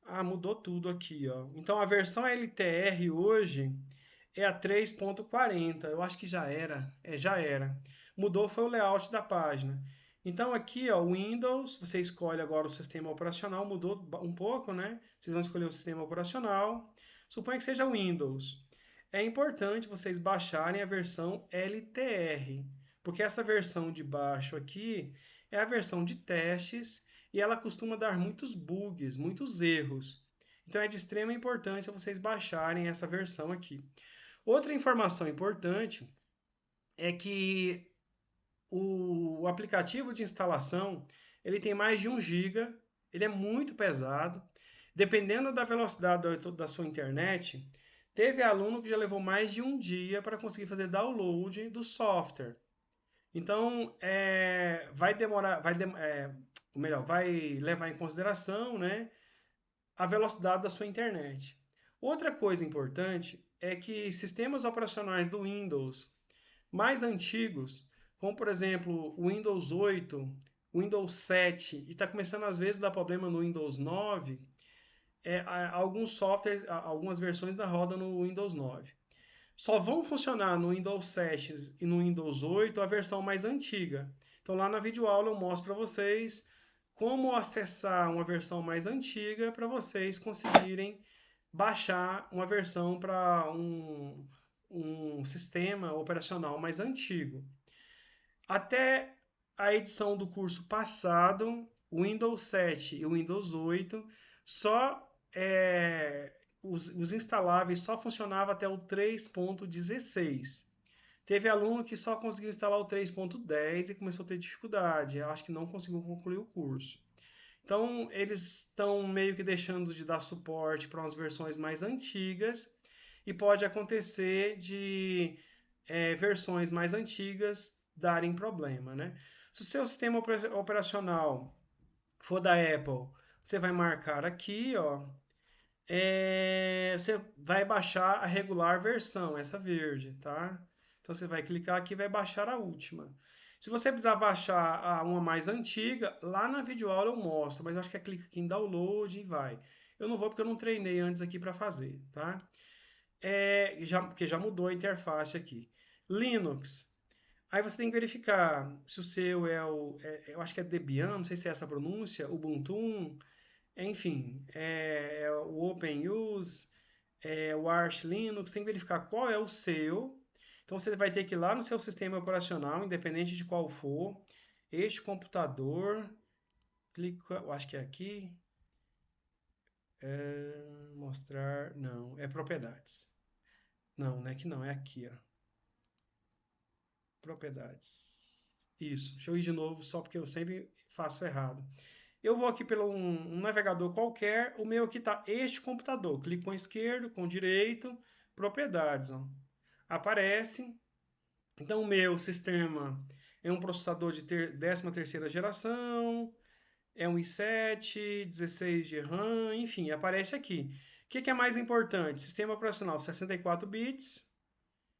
Ah, mudou tudo aqui, ó. Então a versão LTR hoje é a 3.40. Eu acho que já era. Já era. Mudou foi o layout da página. Então aqui, ó, Windows, você escolhe agora o sistema operacional, mudou um pouco, né? Vocês vão escolher o sistema operacional. Suponha que seja Windows. É importante vocês baixarem a versão LTR, porque essa versão de baixo aqui é a versão de testes e ela costuma dar muitos bugs, muitos erros. Então é de extrema importância vocês baixarem essa versão aqui. Outra informação importante é que o aplicativo de instalação ele tem mais de 1 GB, ele é muito pesado. Dependendo da velocidade da sua internet, teve aluno que já levou mais de um dia para conseguir fazer download do software. Então, vai demorar, vai levar em consideração, né, a velocidade da sua internet. Outra coisa importante é que sistemas operacionais do Windows mais antigos, como por exemplo o Windows 8, o Windows 7, e está começando às vezes a dar problema no Windows 9, alguns softwares, algumas versões da roda no Windows 9. Só vão funcionar no Windows 7 e no Windows 8 a versão mais antiga. Então lá na videoaula eu mostro para vocês como acessar uma versão mais antiga para vocês conseguirem baixar uma versão para um sistema operacional mais antigo. Até a edição do curso passado, o Windows 7 e o Windows 8 só os instaláveis só funcionavam até o 3.16. Teve aluno que só conseguiu instalar o 3.10 e começou a ter dificuldade. Eu acho que não conseguiu concluir o curso. Então, eles estão meio que deixando de dar suporte para umas versões mais antigas e pode acontecer de versões mais antigas darem problema, né? Se o seu sistema operacional for da Apple, você vai marcar aqui, ó, você vai baixar a regular versão, essa verde, tá? Então você vai clicar aqui e vai baixar a última. Se você precisar baixar uma mais antiga, lá na videoaula eu mostro, mas eu acho que clica aqui em download e vai. Eu não vou porque eu não treinei antes aqui para fazer, tá? Porque já mudou a interface aqui. Linux. Aí você tem que verificar se o seu eu acho que é Debian, não sei se é essa a pronúncia, Ubuntu, enfim, o OpenUse, o Arch Linux, tem que verificar qual é o seu. Então você vai ter que ir lá no seu sistema operacional, independente de qual for, este computador, clica, eu acho que é aqui, mostrar, não, é propriedades. Não, não é que não, é aqui, ó. Propriedades. Isso, deixa eu ir de novo, só porque eu sempre faço errado. Eu vou aqui pelo um navegador qualquer, o meu aqui está este computador. Clico com esquerdo, com direito, propriedades. Ó. Aparece. Então o meu sistema é um processador de 13ª geração, é um i7, 16 de RAM, enfim, aparece aqui. O que é mais importante? Sistema operacional 64 bits.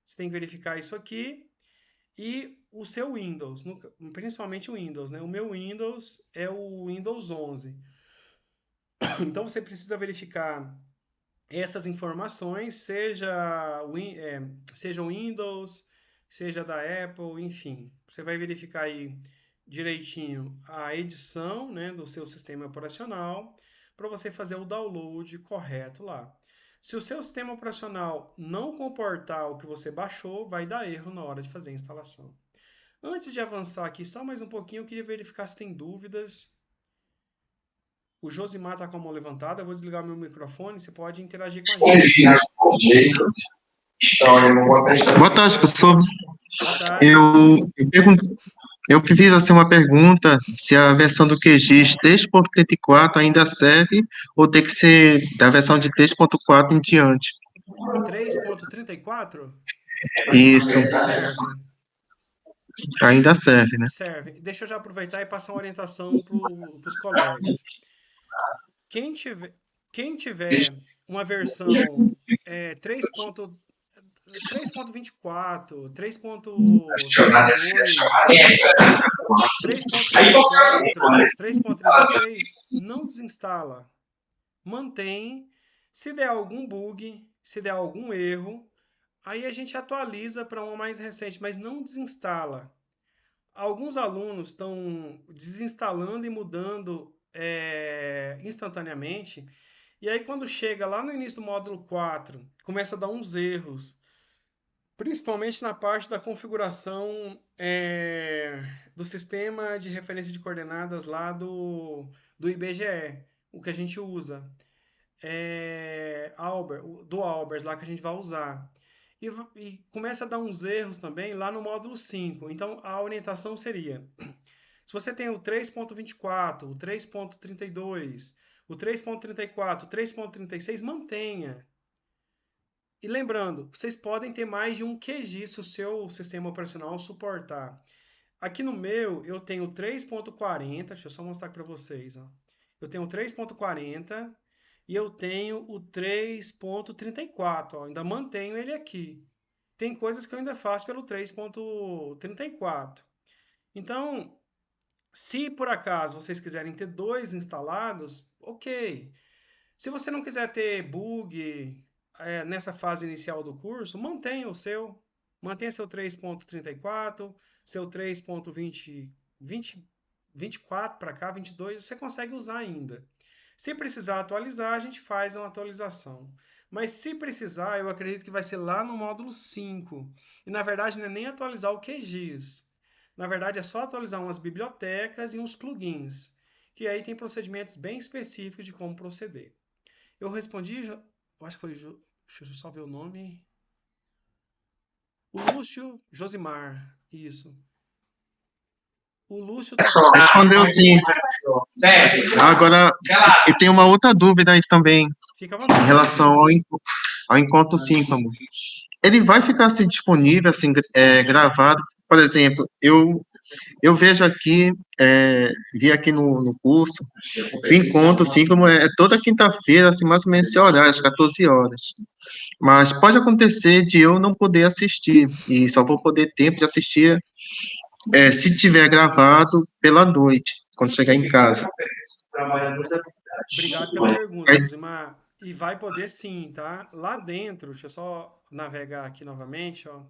Você tem que verificar isso aqui. E o seu Windows, principalmente o Windows, né? O meu Windows é o Windows 11. Então você precisa verificar essas informações, seja o Windows, seja da Apple, enfim. Você vai verificar aí direitinho a edição, né, do seu sistema operacional para você fazer o download correto lá. Se o seu sistema operacional não comportar o que você baixou, vai dar erro na hora de fazer a instalação. Antes de avançar aqui, só mais um pouquinho, eu queria verificar se tem dúvidas. O Josimar está com a mão levantada, eu vou desligar meu microfone, você pode interagir com a gente. Boa tarde, professor. Boa tarde. Eu fiz assim uma pergunta se a versão do QGIS 3.34 ainda serve ou tem que ser da versão de 3.4 em diante. 3.34? Isso, Serve. ainda serve, né? Serve. Deixa eu já aproveitar e passar uma orientação para os colegas. Quem tiver uma versão 3.24, 3.32, 3.34, 3.36, não desinstala. Mantém. Se der algum bug, se der algum erro, aí a gente atualiza para uma mais recente, mas não desinstala. Alguns alunos estão desinstalando e mudando instantaneamente. E aí, quando chega lá no início do módulo 4, começa a dar uns erros, principalmente na parte da configuração do sistema de referência de coordenadas lá do IBGE, o que a gente usa. Do Albers, lá que a gente vai usar. E começa a dar uns erros também lá no módulo 5. Então, a orientação seria: se você tem o 3.24, o 3.32, o 3.34, o 3.36, mantenha. E lembrando, vocês podem ter mais de um QGIS se o seu sistema operacional suportar. Aqui no meu, eu tenho 3.40, deixa eu só mostrar para vocês, ó. Eu tenho 3.40 e eu tenho o 3.34, ó. Ainda mantenho ele aqui. Tem coisas que eu ainda faço pelo 3.34. Então, se por acaso vocês quiserem ter dois instalados, ok. Se você não quiser ter bug nessa fase inicial do curso, mantenha o seu. Mantenha seu 3.34, seu 3.24 para cá, 22, você consegue usar ainda. Se precisar atualizar, a gente faz uma atualização. Mas se precisar, eu acredito que vai ser lá no módulo 5. E na verdade não é nem atualizar o QGIS. Na verdade é só atualizar umas bibliotecas e uns plugins. Que aí tem procedimentos bem específicos de como proceder. Eu respondi, eu acho que foi, deixa eu só ver o nome. O Lúcio Josimar, isso. O Lúcio tá... Respondeu sim. Agora, eu tenho uma outra dúvida aí também, Fica à em vontade. relação ao encontro síncrono. Ele vai ficar assim, disponível, assim, gravado? Por exemplo, eu vejo aqui, vi aqui no curso, o encontro síncrono é toda quinta-feira, assim, mais ou menos esse horário, às 14 horas. Mas pode acontecer de eu não poder assistir, e só vou poder tempo de assistir se tiver gravado pela noite, quando chegar em casa. Obrigado pela pergunta, Josimar. E vai poder sim, tá? Lá dentro, deixa eu só navegar aqui novamente, ó.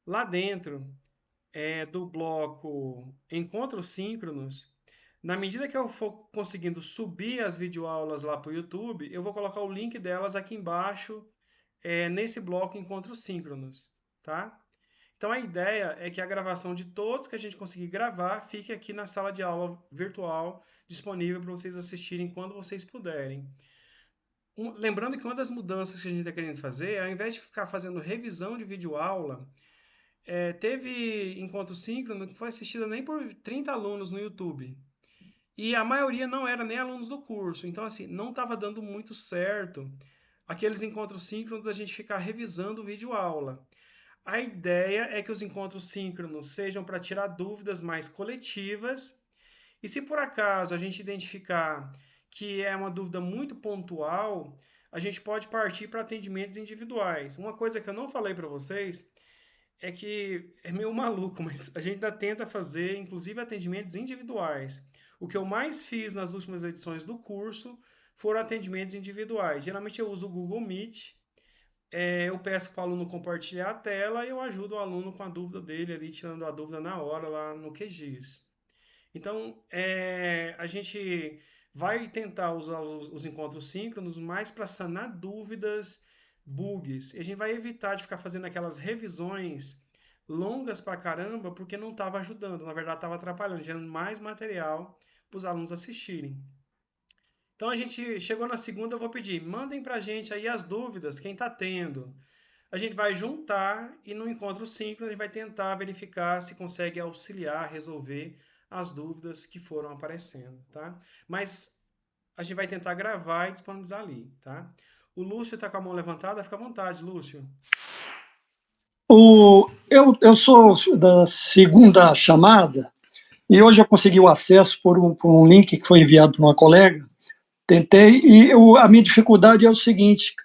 Lá dentro do bloco Encontros Síncronos, na medida que eu for conseguindo subir as videoaulas lá para o YouTube, eu vou colocar o link delas aqui embaixo, nesse bloco Encontros Síncronos, tá? Então a ideia é que a gravação de todos que a gente conseguir gravar fique aqui na sala de aula virtual disponível para vocês assistirem quando vocês puderem. Lembrando que uma das mudanças que a gente está querendo fazer, ao invés de ficar fazendo revisão de videoaula, teve encontro síncrono que foi assistido nem por 30 alunos no YouTube. E a maioria não era nem alunos do curso. Então, assim, não estava dando muito certo aqueles encontros síncronos da gente ficar revisando o vídeo aula. A ideia é que os encontros síncronos sejam para tirar dúvidas mais coletivas. E se por acaso a gente identificar que é uma dúvida muito pontual, a gente pode partir para atendimentos individuais. Uma coisa que eu não falei para vocês é que é meio maluco, mas a gente ainda tenta fazer, inclusive, atendimentos individuais. O que eu mais fiz nas últimas edições do curso foram atendimentos individuais. Geralmente eu uso o Google Meet, eu peço para o aluno compartilhar a tela e eu ajudo o aluno com a dúvida dele ali, tirando a dúvida na hora lá no QGIS. Então, a gente vai tentar usar os encontros síncronos mais para sanar dúvidas, bugs. E a gente vai evitar de ficar fazendo aquelas revisões longas pra caramba, porque não estava ajudando. Na verdade, estava atrapalhando, gerando mais material para os alunos assistirem. Então, a gente chegou na segunda, eu vou pedir, mandem para a gente aí as dúvidas, quem está tendo. A gente vai juntar e no encontro síncrono a gente vai tentar verificar se consegue auxiliar, resolver as dúvidas que foram aparecendo, tá? Mas a gente vai tentar gravar e disponibilizar ali, tá? O Lúcio está com a mão levantada, fica à vontade, Lúcio. Eu sou da segunda chamada e hoje eu consegui o acesso por um link que foi enviado por uma colega. Tentei e a minha dificuldade é o seguinte: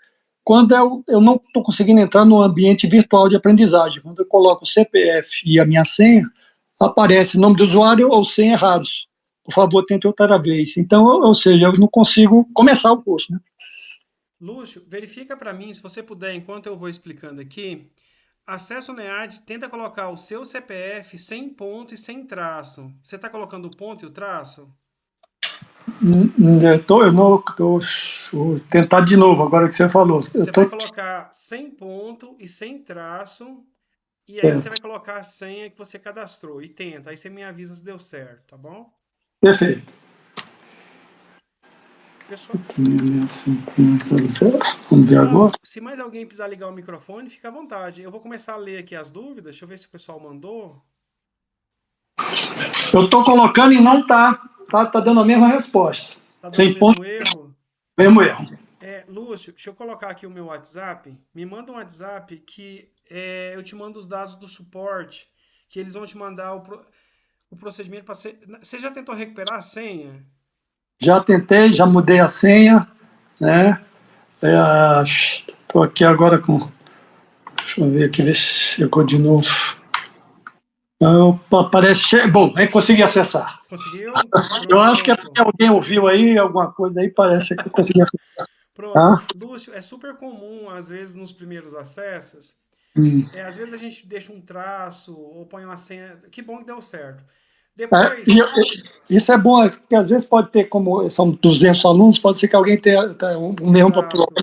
quando eu não estou conseguindo entrar no ambiente virtual de aprendizagem, quando eu coloco o CPF e a minha senha, aparece nome do usuário ou senha errados. Por favor, tente outra vez. Então, ou seja, eu não consigo começar o curso, né? Lúcio, verifica para mim, se você puder, enquanto eu vou explicando aqui, acessa o NEAD, tenta colocar o seu CPF sem ponto e sem traço. Você está colocando o ponto e o traço? Vou tentar de novo, agora que você falou. Você vai colocar sem ponto e sem traço, e aí você vai colocar a senha que você cadastrou e tenta. Aí você me avisa se deu certo, tá bom? Perfeito. Pessoal, vamos ver agora. Se mais alguém precisar ligar o microfone, fica à vontade. Eu vou começar a ler aqui as dúvidas. Deixa eu ver se o pessoal mandou. Eu estou colocando e não está. Tá dando a mesma resposta. Tá dando Sem o ponto. mesmo erro? Mesmo erro. Lúcio, deixa eu colocar aqui o meu WhatsApp. Me manda um WhatsApp que eu te mando os dados do suporte, que eles vão te mandar o procedimento para ser... Você já tentou recuperar a senha? Já tentei, já mudei a senha, né? Estou aqui agora com. Deixa eu ver aqui, ver se chegou de novo. Opa, parece. Bom, aí consegui acessar. Conseguiu? Eu acho que Pronto. alguém ouviu aí, alguma coisa aí, parece que eu consegui acessar. Pronto. Tá? Lúcio, é super comum, às vezes, nos primeiros acessos, Hum. às vezes a gente deixa um traço ou põe uma senha. Que bom que deu certo. É, Depois, isso é bom, porque às vezes pode ter, como são 200 alunos, pode ser que alguém tenha um mesmo para exato,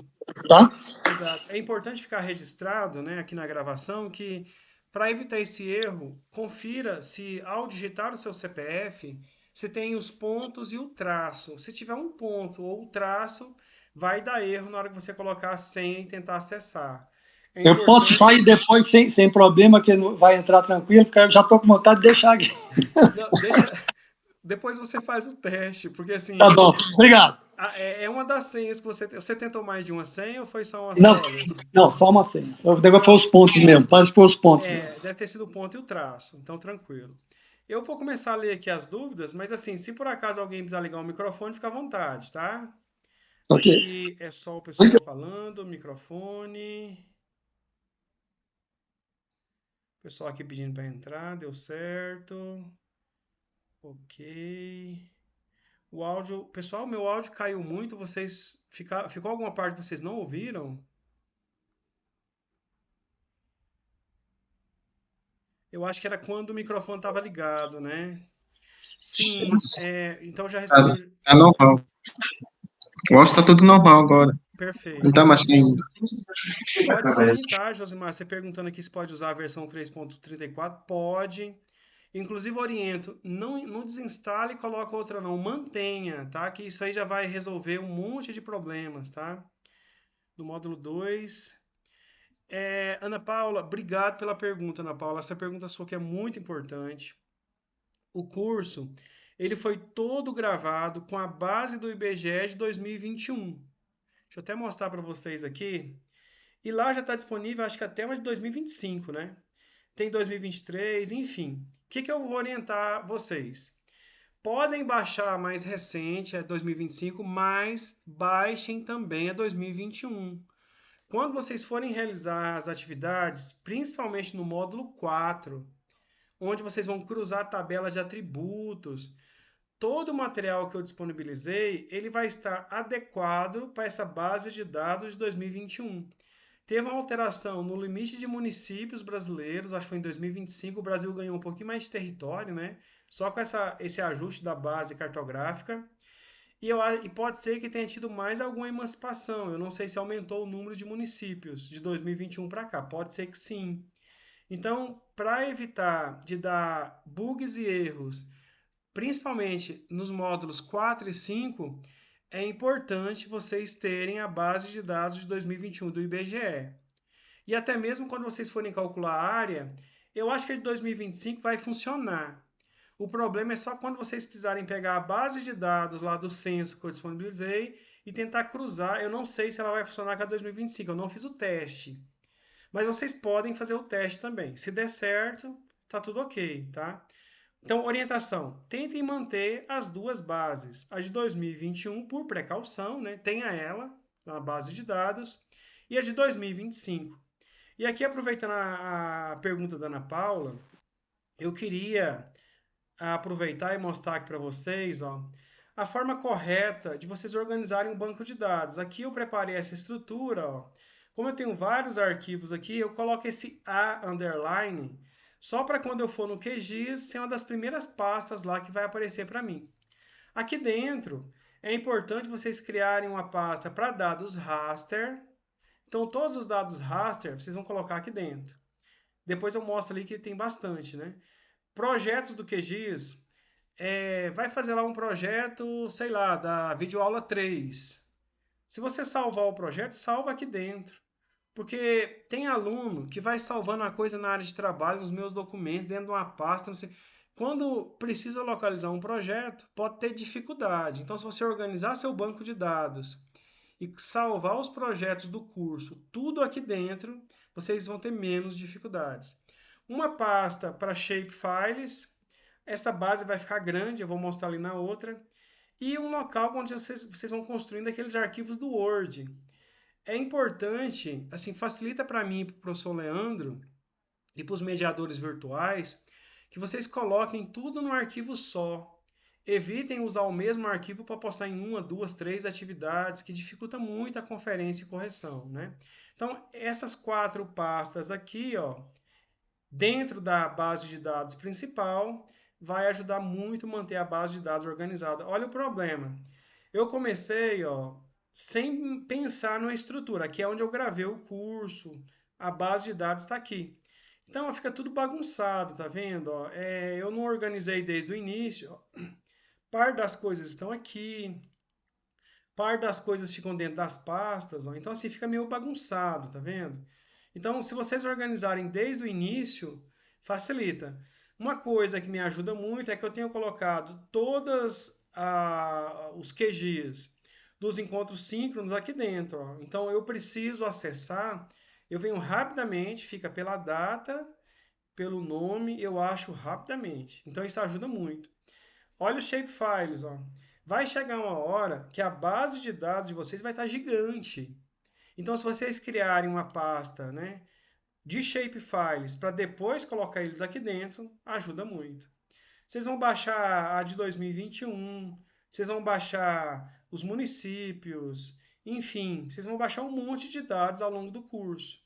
tá? exato. É importante ficar registrado, né, aqui na gravação que para evitar esse erro, confira se ao digitar o seu CPF, se tem os pontos e o traço. Se tiver um ponto ou o traço, vai dar erro na hora que você colocar a senha e tentar acessar. É Eu posso importante. sair depois sem problema, que vai entrar tranquilo, porque eu já estou com vontade de deixar aqui. Não, deixa. Depois você faz o teste, porque assim, Tá bom, obrigado. é uma das senhas que você tentou mais de uma senha ou foi só uma Não, só, Lúcio? não, só uma senha. O negócio foi os Não, pontos mesmo, parece que foi os pontos mesmo. deve ter sido o ponto e o traço, então tranquilo. Eu vou começar a ler aqui as dúvidas, mas assim, se por acaso alguém precisar ligar o microfone, fica à vontade, tá? Ok. Aqui é só o pessoal falando, microfone. O pessoal aqui pedindo para entrar, deu certo. Ok. O áudio, pessoal, meu áudio caiu muito, ficou alguma parte que vocês não ouviram? Eu acho que era quando o microfone estava ligado, né? Sim, então já Tá, respondi. tá normal. Eu acho que tá tudo normal agora. Não tá Perfeito. mais caindo. Pode sim, tá, Josimar? Você perguntando aqui se pode usar a versão 3.34? Pode. Inclusive, oriento, não desinstale e coloque outra não, mantenha, tá? Que isso aí já vai resolver um monte de problemas, tá? No módulo 2. Ana Paula, obrigado pela pergunta, Ana Paula. Essa pergunta sua que é muito importante. O curso, ele foi todo gravado com a base do IBGE de 2021. Deixa eu até mostrar para vocês aqui. E lá já está disponível, acho que até mais de 2025, né? Tem 2023, enfim. O que eu vou orientar vocês? Podem baixar a mais recente, é 2025, mas baixem também a 2021. Quando vocês forem realizar as atividades, principalmente no módulo 4, onde vocês vão cruzar a tabela de atributos, todo o material que eu disponibilizei, ele vai estar adequado para essa base de dados de 2021. Teve uma alteração no limite de municípios brasileiros, acho que foi em 2025, o Brasil ganhou um pouquinho mais de território, né? Só com esse ajuste da base cartográfica. E pode ser que tenha tido mais alguma emancipação. Eu não sei se aumentou o número de municípios de 2021 para cá. Pode ser que sim. Então, para evitar de dar bugs e erros, principalmente nos módulos 4 e 5, é importante vocês terem a base de dados de 2021 do IBGE. E até mesmo quando vocês forem calcular a área, eu acho que a de 2025 vai funcionar. O problema é só quando vocês precisarem pegar a base de dados lá do censo que eu disponibilizei e tentar cruzar. Eu não sei se ela vai funcionar com a 2025, eu não fiz o teste. Mas vocês podem fazer o teste também. Se der certo, tá tudo ok, tá? Então, orientação: tentem manter as duas bases. A de 2021, por precaução, né? Tenha ela na base de dados, e a de 2025. E aqui, aproveitando a pergunta da Ana Paula, eu queria aproveitar e mostrar aqui para vocês, ó, a forma correta de vocês organizarem um banco de dados. Aqui eu preparei essa estrutura, ó. Como eu tenho vários arquivos aqui, eu coloco esse A underline só para quando eu for no QGIS ser uma das primeiras pastas lá que vai aparecer para mim. Aqui dentro é importante vocês criarem uma pasta para dados raster. Então todos os dados raster vocês vão colocar aqui dentro. Depois eu mostro ali que tem bastante, né? Projetos do QGIS, vai fazer lá um projeto, sei lá, da videoaula 3. Se você salvar o projeto, salva aqui dentro. Porque tem aluno que vai salvando a coisa na área de trabalho, nos meus documentos, dentro de uma pasta, não sei. Quando precisa localizar um projeto, pode ter dificuldade. Então, se você organizar seu banco de dados e salvar os projetos do curso, tudo aqui dentro, vocês vão ter menos dificuldades. uma pasta para shapefiles, esta base vai ficar grande, eu vou mostrar ali na outra, e um local onde vocês vão construindo aqueles arquivos do Word. É importante, assim, facilita para mim e para o professor Leandro e para os mediadores virtuais, que vocês coloquem tudo num arquivo só. Evitem usar o mesmo arquivo para postar em uma, duas, três atividades, que dificulta muito a conferência e correção, né? Então, essas 4 pastas aqui, ó, dentro da base de dados principal, vai ajudar muito a manter a base de dados organizada. Olha o problema. Eu comecei, ó, sem pensar na estrutura. Aqui é onde eu gravei o curso. A base de dados está aqui. Então, ó, fica tudo bagunçado, tá vendo? Ó? Eu não organizei desde o início. Ó. Par das coisas estão aqui. Par das coisas ficam dentro das pastas. Ó. Então, assim, fica meio bagunçado, tá vendo? Então, se vocês organizarem desde o início, facilita. Uma coisa que me ajuda muito é que eu tenho colocado todos os QGs dos encontros síncronos aqui dentro. Ó. Então, eu preciso acessar, eu venho rapidamente, fica pela data, pelo nome, eu acho rapidamente. Então, isso ajuda muito. Olha os shapefiles. Ó. Vai chegar uma hora que a base de dados de vocês vai estar gigante. Então, se vocês criarem uma pasta, né, de shapefiles para depois colocar eles aqui dentro, ajuda muito. Vocês vão baixar a de 2021, vocês vão baixar os municípios, enfim, vocês vão baixar um monte de dados ao longo do curso.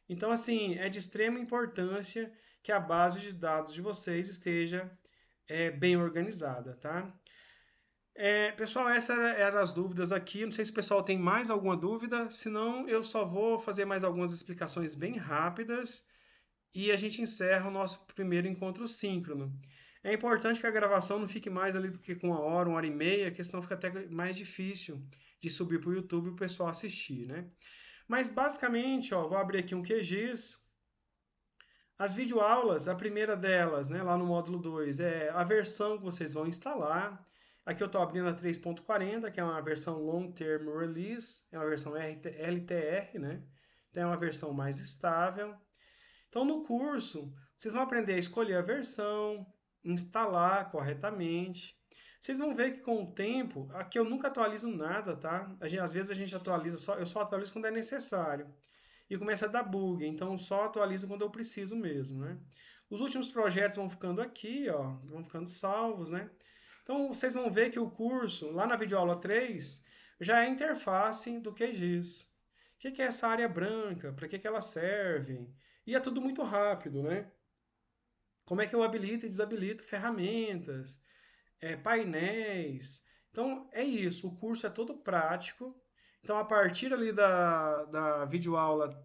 Então, assim, é de extrema importância que a base de dados de vocês esteja bem organizada, tá? Pessoal, essas eram as dúvidas aqui. Não sei se o pessoal tem mais alguma dúvida, senão eu só vou fazer mais algumas explicações bem rápidas e a gente encerra o nosso primeiro encontro síncrono. É importante que a gravação não fique mais ali do que com 1 e meia, que senão fica até mais difícil de subir para o YouTube e o pessoal assistir, né? Mas basicamente, ó, vou abrir aqui um QGIS. As videoaulas, a primeira delas, né, lá no módulo 2, é a versão que vocês vão instalar. Aqui eu estou abrindo a 3.40, que é uma versão Long Term Release, é uma versão LTR, né? Então é uma versão mais estável. Então no curso, vocês vão aprender a escolher a versão, instalar corretamente. Vocês vão ver que com o tempo, aqui eu nunca atualizo nada, tá? Às vezes a gente atualiza eu só atualizo quando é necessário. E começa a dar bug, então só atualizo quando eu preciso mesmo, né? Os últimos projetos vão ficando aqui, ó, vão ficando salvos, né? Então vocês vão ver que o curso, lá na videoaula 3, já é a interface do QGIS. O que é essa área branca? Para que ela serve? E é tudo muito rápido, né? Como é que eu habilito e desabilito ferramentas, painéis. Então é isso, o curso é todo prático. Então a partir ali da videoaula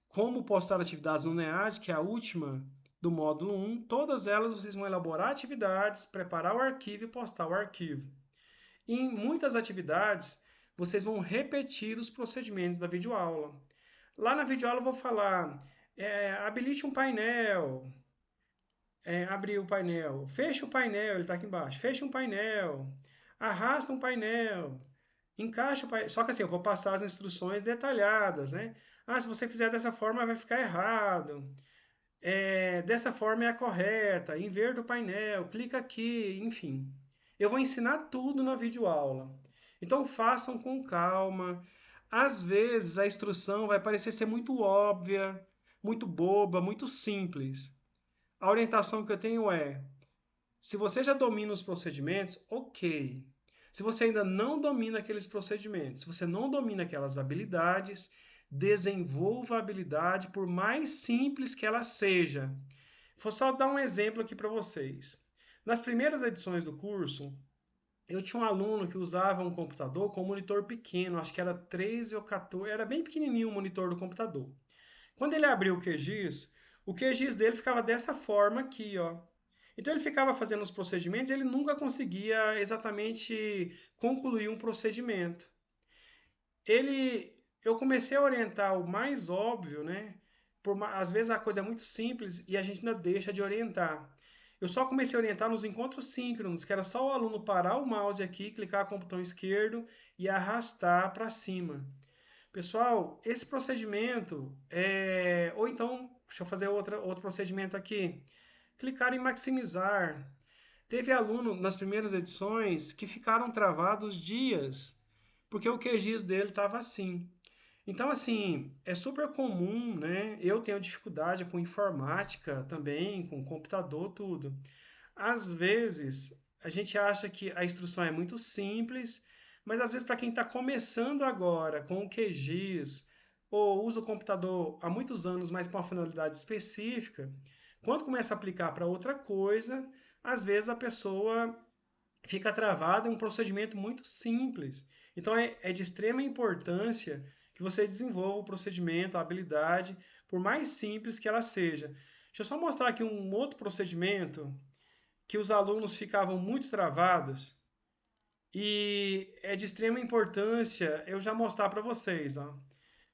como postar atividades no NEAD, que é a última do módulo 1, todas elas vocês vão elaborar atividades, preparar o arquivo e postar o arquivo. E em muitas atividades, vocês vão repetir os procedimentos da videoaula. Lá na videoaula eu vou falar, habilite um painel, abrir o painel, feche o painel, ele está aqui embaixo, feche um painel, arrasta um painel, encaixa o painel. Só que assim, eu vou passar as instruções detalhadas, né? Se você fizer dessa forma vai ficar errado. Dessa forma é a correta, inverta o painel, clica aqui, enfim. Eu vou ensinar tudo na videoaula. Então façam com calma. Às vezes a instrução vai parecer ser muito óbvia, muito boba, muito simples. A orientação que eu tenho é, se você já domina os procedimentos, ok. Se você ainda não domina aqueles procedimentos, se você não domina aquelas habilidades, desenvolva a habilidade por mais simples que ela seja. Vou só dar um exemplo aqui para vocês. Nas primeiras edições do curso, eu tinha um aluno que usava um computador com um monitor pequeno, acho que era 13 ou 14, era bem pequenininho o monitor do computador. Quando ele abriu o QGIS dele ficava dessa forma aqui, ó. Então ele ficava fazendo os procedimentos e ele nunca conseguia exatamente concluir um procedimento. Eu comecei a orientar o mais óbvio, né? Às vezes a coisa é muito simples e a gente ainda deixa de orientar. Eu só comecei a orientar nos encontros síncronos, que era só o aluno parar o mouse aqui, clicar com o botão esquerdo e arrastar para cima. Pessoal, esse procedimento ou então, deixa eu fazer outro procedimento aqui. Clicar em maximizar. Teve aluno nas primeiras edições que ficaram travados dias, porque o QGIS dele estava assim. Então, assim, é super comum, né? Eu tenho dificuldade com informática também, com computador, tudo. Às vezes, a gente acha que a instrução é muito simples, mas às vezes para quem está começando agora com o QGIS, ou usa o computador há muitos anos, mas com uma finalidade específica, quando começa a aplicar para outra coisa, às vezes a pessoa fica travada em um procedimento muito simples. Então é de extrema importância que você desenvolva o procedimento, a habilidade, por mais simples que ela seja. Deixa eu só mostrar aqui um outro procedimento que os alunos ficavam muito travados e é de extrema importância eu já mostrar para vocês. Ó.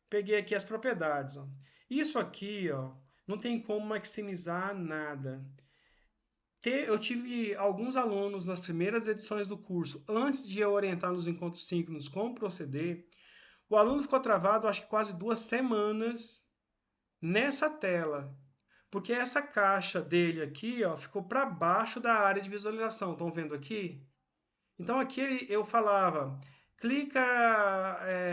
Peguei aqui as propriedades. Ó. Isso aqui ó, não tem como maximizar nada. Eu tive alguns alunos nas primeiras edições do curso, antes de eu orientar nos encontros síncronos como proceder, o aluno ficou travado acho que quase 2 semanas nessa tela, porque essa caixa dele aqui ó, ficou para baixo da área de visualização. Estão vendo aqui? Então aqui eu falava, clica,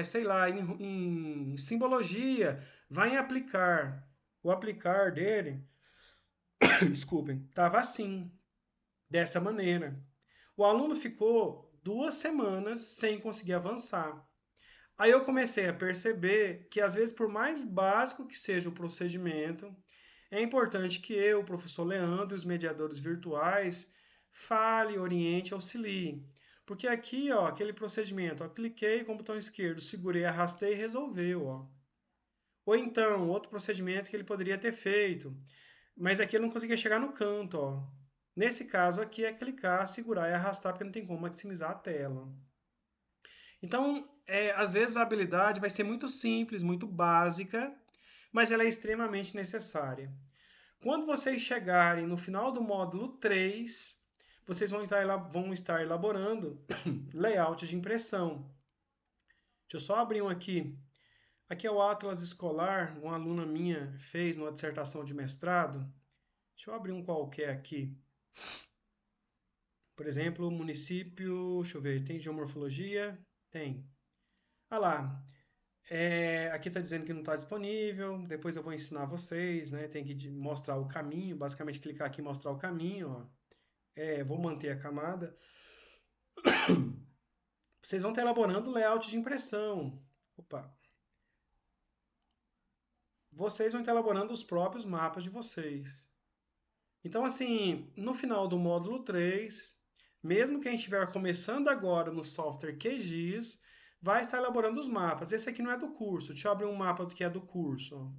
sei lá, em simbologia, vai em aplicar. O aplicar dele, desculpem, estava assim, dessa maneira. O aluno ficou 2 semanas sem conseguir avançar. Aí eu comecei a perceber que, às vezes, por mais básico que seja o procedimento, é importante que eu, o professor Leandro e os mediadores virtuais fale, oriente, auxilie. Porque aqui, ó, aquele procedimento, ó, cliquei com o botão esquerdo, segurei, arrastei e resolveu. Ó. Ou então, outro procedimento que ele poderia ter feito, mas aqui ele não conseguia chegar no canto. Ó. Nesse caso aqui é clicar, segurar e arrastar, porque não tem como maximizar a tela. Então, às vezes a habilidade vai ser muito simples, muito básica, mas ela é extremamente necessária. Quando vocês chegarem no final do módulo 3, vocês vão estar elaborando layout de impressão. Deixa eu só abrir um aqui. Aqui é o Atlas Escolar, uma aluna minha fez numa dissertação de mestrado. Deixa eu abrir um qualquer aqui. Por exemplo, município, deixa eu ver, tem geomorfologia? Tem. Ah lá, aqui está dizendo que não está disponível, depois eu vou ensinar vocês, né? Tem que mostrar o caminho, basicamente clicar aqui e mostrar o caminho, ó. Vou manter a camada. Vocês vão estar elaborando o layout de impressão. Opa. Vocês vão estar elaborando os próprios mapas de vocês. Então, assim, no final do módulo 3, mesmo quem estiver começando agora no software QGIS, vai estar elaborando os mapas. Esse aqui não é do curso. Deixa eu abrir um mapa do que é do curso.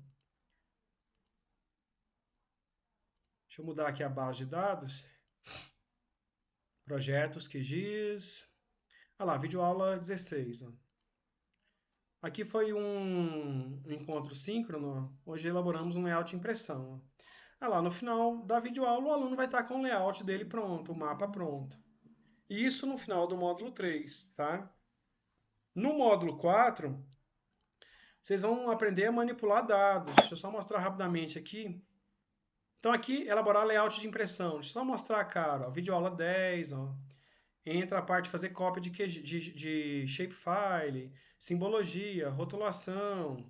Deixa eu mudar aqui a base de dados. Projetos QGIS. Ah lá, videoaula 16. Ó. Aqui foi um encontro síncrono. Hoje elaboramos um layout de impressão. Ó. Ah lá, no final da videoaula, o aluno vai estar com o layout dele pronto, o mapa pronto. Isso no final do módulo 3, tá? No módulo 4, vocês vão aprender a manipular dados. Deixa eu só mostrar rapidamente aqui. Então aqui, elaborar layout de impressão. Deixa eu só mostrar a cara. Ó, videoaula 10, ó. Entra a parte de fazer cópia de shapefile, simbologia, rotulação,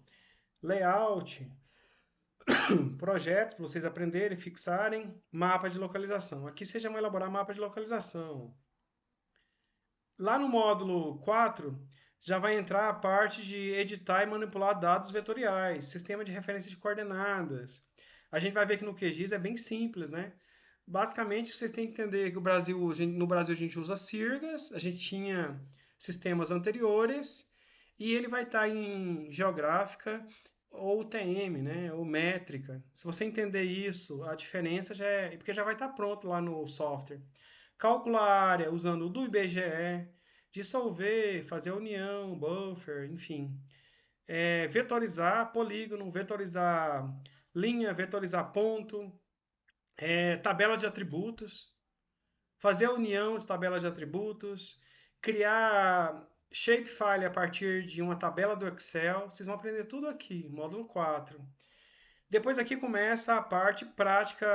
layout, projetos para vocês aprenderem, fixarem, mapa de localização. Aqui vocês já vão elaborar mapa de localização. Lá no módulo 4, já vai entrar a parte de editar e manipular dados vetoriais, sistema de referência de coordenadas. A gente vai ver que no QGIS é bem simples, né? Basicamente, vocês têm que entender que no Brasil a gente usa sirgas, a gente tinha sistemas anteriores, e ele vai estar em geográfica ou TM, né? Ou métrica. Se você entender isso, a diferença já é... Porque já vai estar pronto lá no software. Calcular a área usando o do IBGE, dissolver, fazer união, buffer, enfim. Vetorizar polígono, vetorizar linha, vetorizar ponto, tabela de atributos, fazer a união de tabelas de atributos, criar Shapefile a partir de uma tabela do Excel. Vocês vão aprender tudo aqui, módulo 4. Depois aqui começa a parte prática,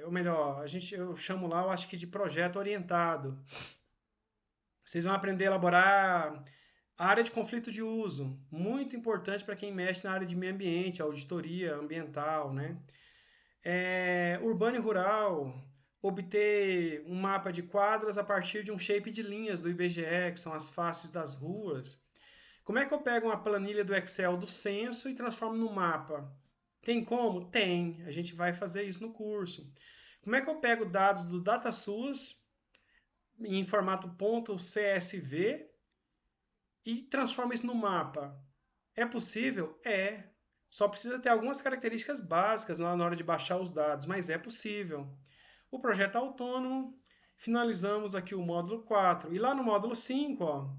ou melhor, eu chamo lá, eu acho que de projeto orientado. Vocês vão aprender a elaborar a área de conflito de uso, muito importante para quem mexe na área de meio ambiente, auditoria ambiental, né? Urbano e rural, obter um mapa de quadras a partir de um shape de linhas do IBGE, que são as faces das ruas. Como é que eu pego uma planilha do Excel do censo e transformo num mapa? Tem como? Tem. A gente vai fazer isso no curso. Como é que eu pego dados do DataSource em formato .csv e transformo isso no mapa? É possível? É. Só precisa ter algumas características básicas na hora de baixar os dados, mas é possível. O projeto autônomo, finalizamos aqui o módulo 4. E lá no módulo 5, ó,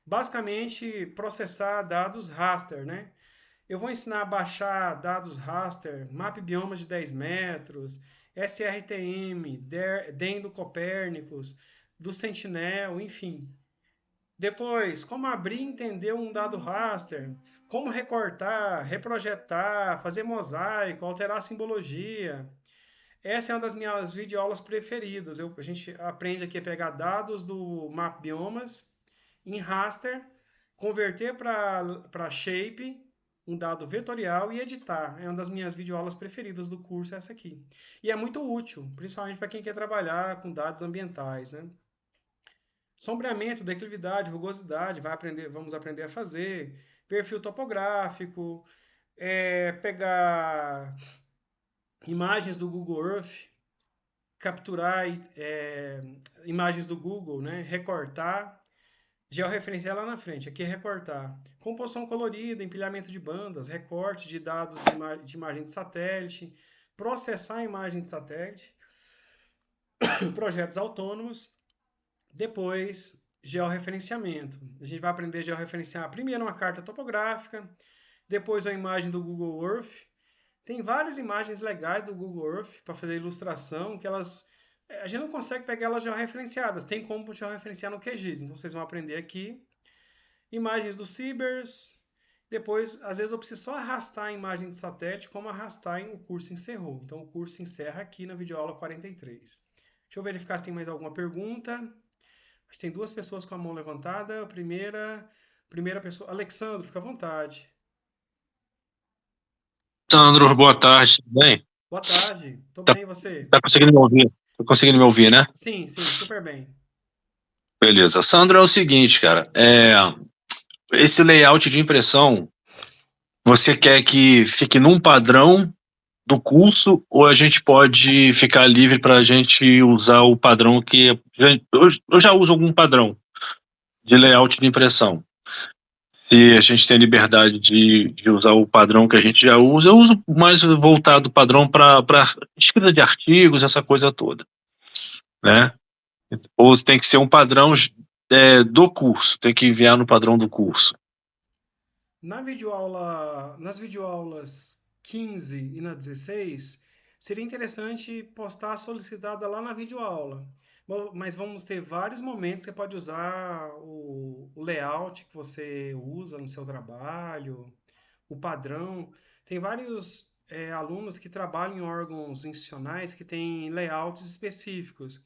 basicamente processar dados raster, né? Eu vou ensinar a baixar dados raster, map biomas de 10 metros, SRTM, DEM do Copérnicos, do Sentinel, enfim. Depois, como abrir e entender um dado raster, como recortar, reprojetar, fazer mosaico, alterar a simbologia. Essa é uma das minhas videoaulas preferidas. A gente aprende aqui a pegar dados do Map Biomas em raster, converter para shape, um dado vetorial e editar. É uma das minhas videoaulas preferidas do curso, essa aqui. E é muito útil, principalmente para quem quer trabalhar com dados ambientais, né? Sombreamento, declividade, rugosidade, vamos aprender a fazer. Perfil topográfico, pegar imagens do Google Earth, capturar imagens do Google, né? Recortar, georreferenciar lá na frente. Aqui é recortar. Composição colorida, empilhamento de bandas, recorte de dados de imagem de satélite, processar a imagem de satélite, projetos autônomos. Depois, georreferenciamento. A gente vai aprender a georreferenciar primeiro uma carta topográfica, depois a imagem do Google Earth. Tem várias imagens legais do Google Earth para fazer ilustração que a gente não consegue pegar elas georreferenciadas. Tem como georreferenciar no QGIS. Então vocês vão aprender aqui. Imagens do Cibers. Depois, às vezes eu preciso só arrastar a imagem de satélite, como arrastar e o curso encerrou. Então o curso encerra aqui na videoaula 43. Deixa eu verificar se tem mais alguma pergunta. Acho que tem duas pessoas com a mão levantada. Primeira pessoa, Alexandre, fica à vontade. Sandro, boa tarde, tudo bem? Boa tarde, tô Tá, bem, e você? tá conseguindo me ouvir? Tá conseguindo me ouvir, né? Sim, super bem. Beleza. Sandro, é o seguinte, cara, esse layout de impressão, você quer que fique num padrão do curso ou a gente pode ficar livre para a gente usar o padrão que... Eu já uso algum padrão de layout de impressão. Se a gente tem liberdade de usar o padrão que a gente já usa, eu uso mais voltado padrão para escrita de artigos, essa coisa toda, né? Ou tem que ser um padrão do curso, tem que enviar no padrão do curso. Nas videoaulas 15 e na 16, seria interessante postar a solicitada lá na videoaula. Mas vamos ter vários momentos que você pode usar o layout que você usa no seu trabalho, o padrão. Tem vários alunos que trabalham em órgãos institucionais que têm layouts específicos.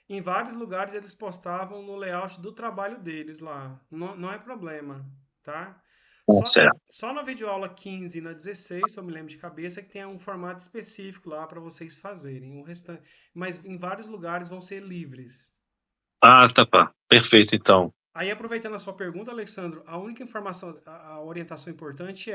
Em vários lugares eles postavam no layout do trabalho deles lá. Não, não é problema, tá? Certo. Só na videoaula 15 e na 16, se eu me lembro de cabeça, que tem um formato específico lá para vocês fazerem. O restante, mas em vários lugares vão ser livres. Ah, tá, pá. Perfeito, então. Aí, aproveitando a sua pergunta, Alexandro, a única informação, a orientação importante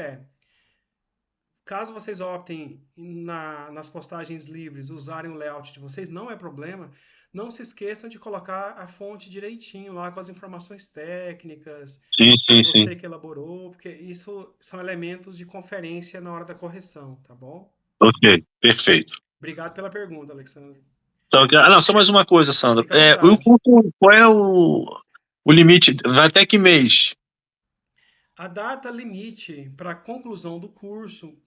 caso vocês optem nas postagens livres usarem o layout de vocês, não é problema. Não se esqueçam de colocar a fonte direitinho lá com as informações técnicas, Sim. que elaborou, porque isso são elementos de conferência na hora da correção, tá bom? Ok, perfeito. Obrigado pela pergunta, Alexandre. Então, não, só mais uma coisa, Sandro. Fica à vontade. Qual é o limite? Vai até que mês? A data limite para a conclusão do curso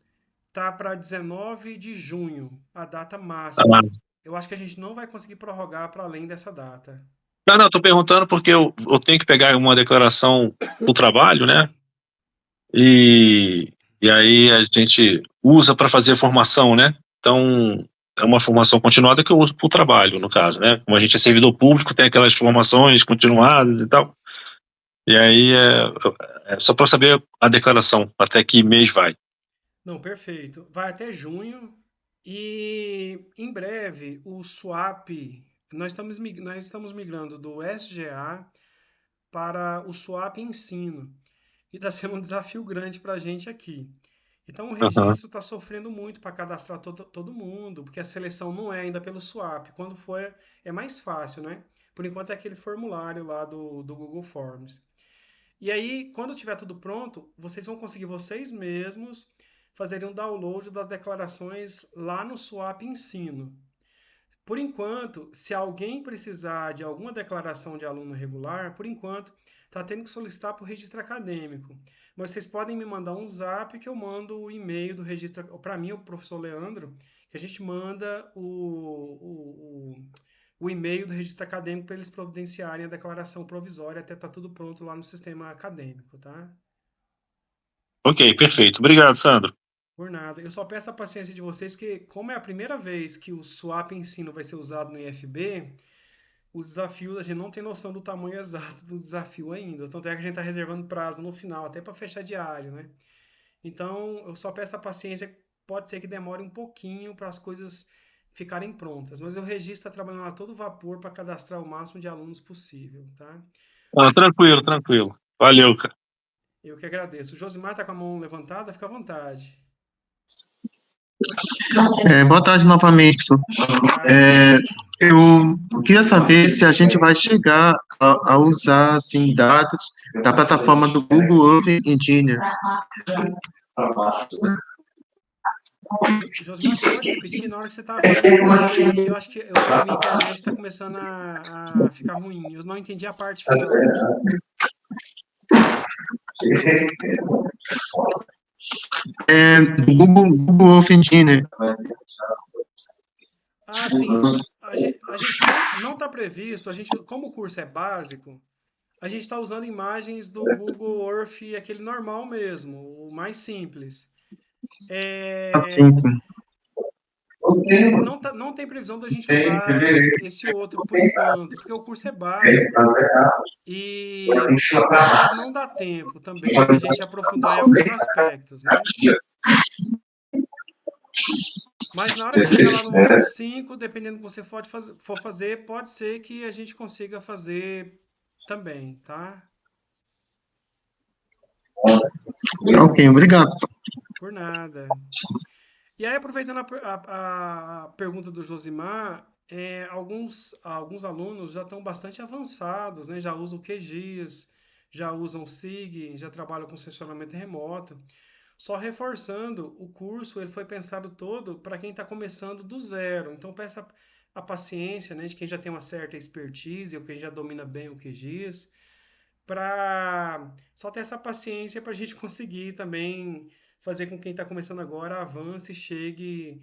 tá para 19 de junho, a data máxima. Eu acho que a gente não vai conseguir prorrogar para além dessa data. Não, tô perguntando porque eu tenho que pegar uma declaração do trabalho, né? E aí a gente usa para fazer formação, né? Então, é uma formação continuada que eu uso para o trabalho, no caso, né? Como a gente é servidor público, tem aquelas formações continuadas e tal. E aí é só para saber a declaração, até que mês vai. Não, perfeito. Vai até junho e em breve o swap, nós estamos migrando do SGA para o swap ensino. E está sendo um desafio grande para a gente aqui. Então o Aham. registro está sofrendo muito para cadastrar todo mundo, porque a seleção não é ainda pelo swap. Quando for, é mais fácil, né? Por enquanto é aquele formulário lá do Google Forms. E aí, quando tiver tudo pronto, vocês vão conseguir vocês mesmos fazerem um download das declarações lá no Swap Ensino. Por enquanto, se alguém precisar de alguma declaração de aluno regular, por enquanto, está tendo que solicitar para o registro acadêmico. Mas vocês podem me mandar um zap que eu mando o e-mail do registro, para mim, o professor Leandro, que a gente manda o e-mail do registro acadêmico para eles providenciarem a declaração provisória até estar tudo pronto lá no sistema acadêmico, tá? Ok, perfeito. Obrigado, Sandro. Por nada. Eu só peço a paciência de vocês, porque como é a primeira vez que o swap ensino vai ser usado no IFB, os desafios, a gente não tem noção do tamanho exato do desafio ainda. Tanto é que a gente está reservando prazo no final, até para fechar diário, né? Então, eu só peço a paciência. Pode ser que demore um pouquinho para as coisas ficarem prontas, mas o registro está trabalhando a todo vapor para cadastrar o máximo de alunos possível, tá? Tranquilo, tranquilo. Valeu, cara. Eu que agradeço. O Josimar está com a mão levantada, fica à vontade. Boa tarde novamente, professor. Boa tarde. É, eu queria saber se a gente vai chegar a usar assim, dados da plataforma do Google Earth Engine. Josimar, você pode repetir? Na hora que você estava falando, eu cortei aqui. Eu acho que a minha internet está começando a ficar ruim. Eu não entendi a parte final. Google Earth Engine. Ah, sim. A gente não está previsto. Como o curso é básico, a gente está usando imagens do Google Earth, aquele normal mesmo, o mais simples. Sim, É, sim. não tem previsão da gente usar esse outro por enquanto, porque o curso é básico e acho que não dá tempo também da gente aprofundar em alguns aspectos, né? Mas na hora que chegar lá no módulo 5, dependendo do que você for fazer, pode ser que a gente consiga fazer também, tá? Ok, obrigado. Por nada. E aí, aproveitando a pergunta do Josimar, alguns alunos já estão bastante avançados, né? Já usam QGIS, já usam SIG, já trabalham com seccionamento remoto. Só reforçando, o curso ele foi pensado todo para quem está começando do zero. Então, peça a paciência, né, de quem já tem uma certa expertise ou quem já domina bem o QGIS, para só ter essa paciência para a gente conseguir também fazer com que quem está começando agora avance e chegue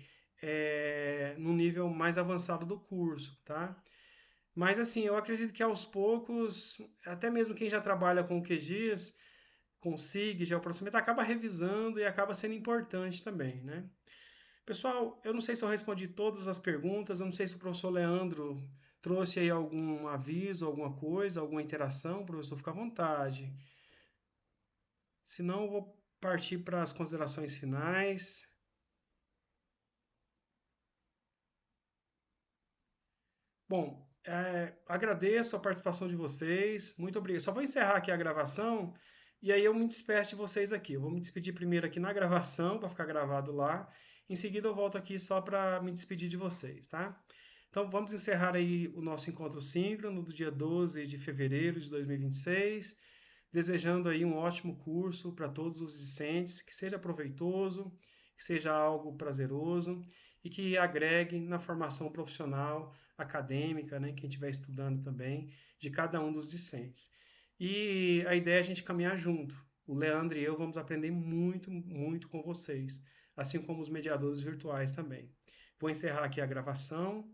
no nível mais avançado do curso, tá? Mas assim, eu acredito que aos poucos, até mesmo quem já trabalha com o QGIS, com SIG, geoprocessamento, acaba revisando e acaba sendo importante também, né? Pessoal, eu não sei se eu respondi todas as perguntas, eu não sei se o professor Leandro trouxe aí algum aviso, alguma coisa, alguma interação, professor, fica à vontade. Se não, eu vou partir para as considerações finais. Bom, agradeço a participação de vocês, muito obrigado. Só vou encerrar aqui a gravação e aí eu me despeço de vocês aqui. Eu vou me despedir primeiro aqui na gravação, para ficar gravado lá. Em seguida eu volto aqui só para me despedir de vocês, tá? Então vamos encerrar aí o nosso encontro síncrono do dia 12 de fevereiro de 2026, desejando aí um ótimo curso para todos os discentes, que seja proveitoso, que seja algo prazeroso e que agregue na formação profissional, acadêmica, né, quem estiver estudando também, de cada um dos discentes. E a ideia é a gente caminhar junto. O Leandro e eu vamos aprender muito, muito com vocês, assim como os mediadores virtuais também. Vou encerrar aqui a gravação.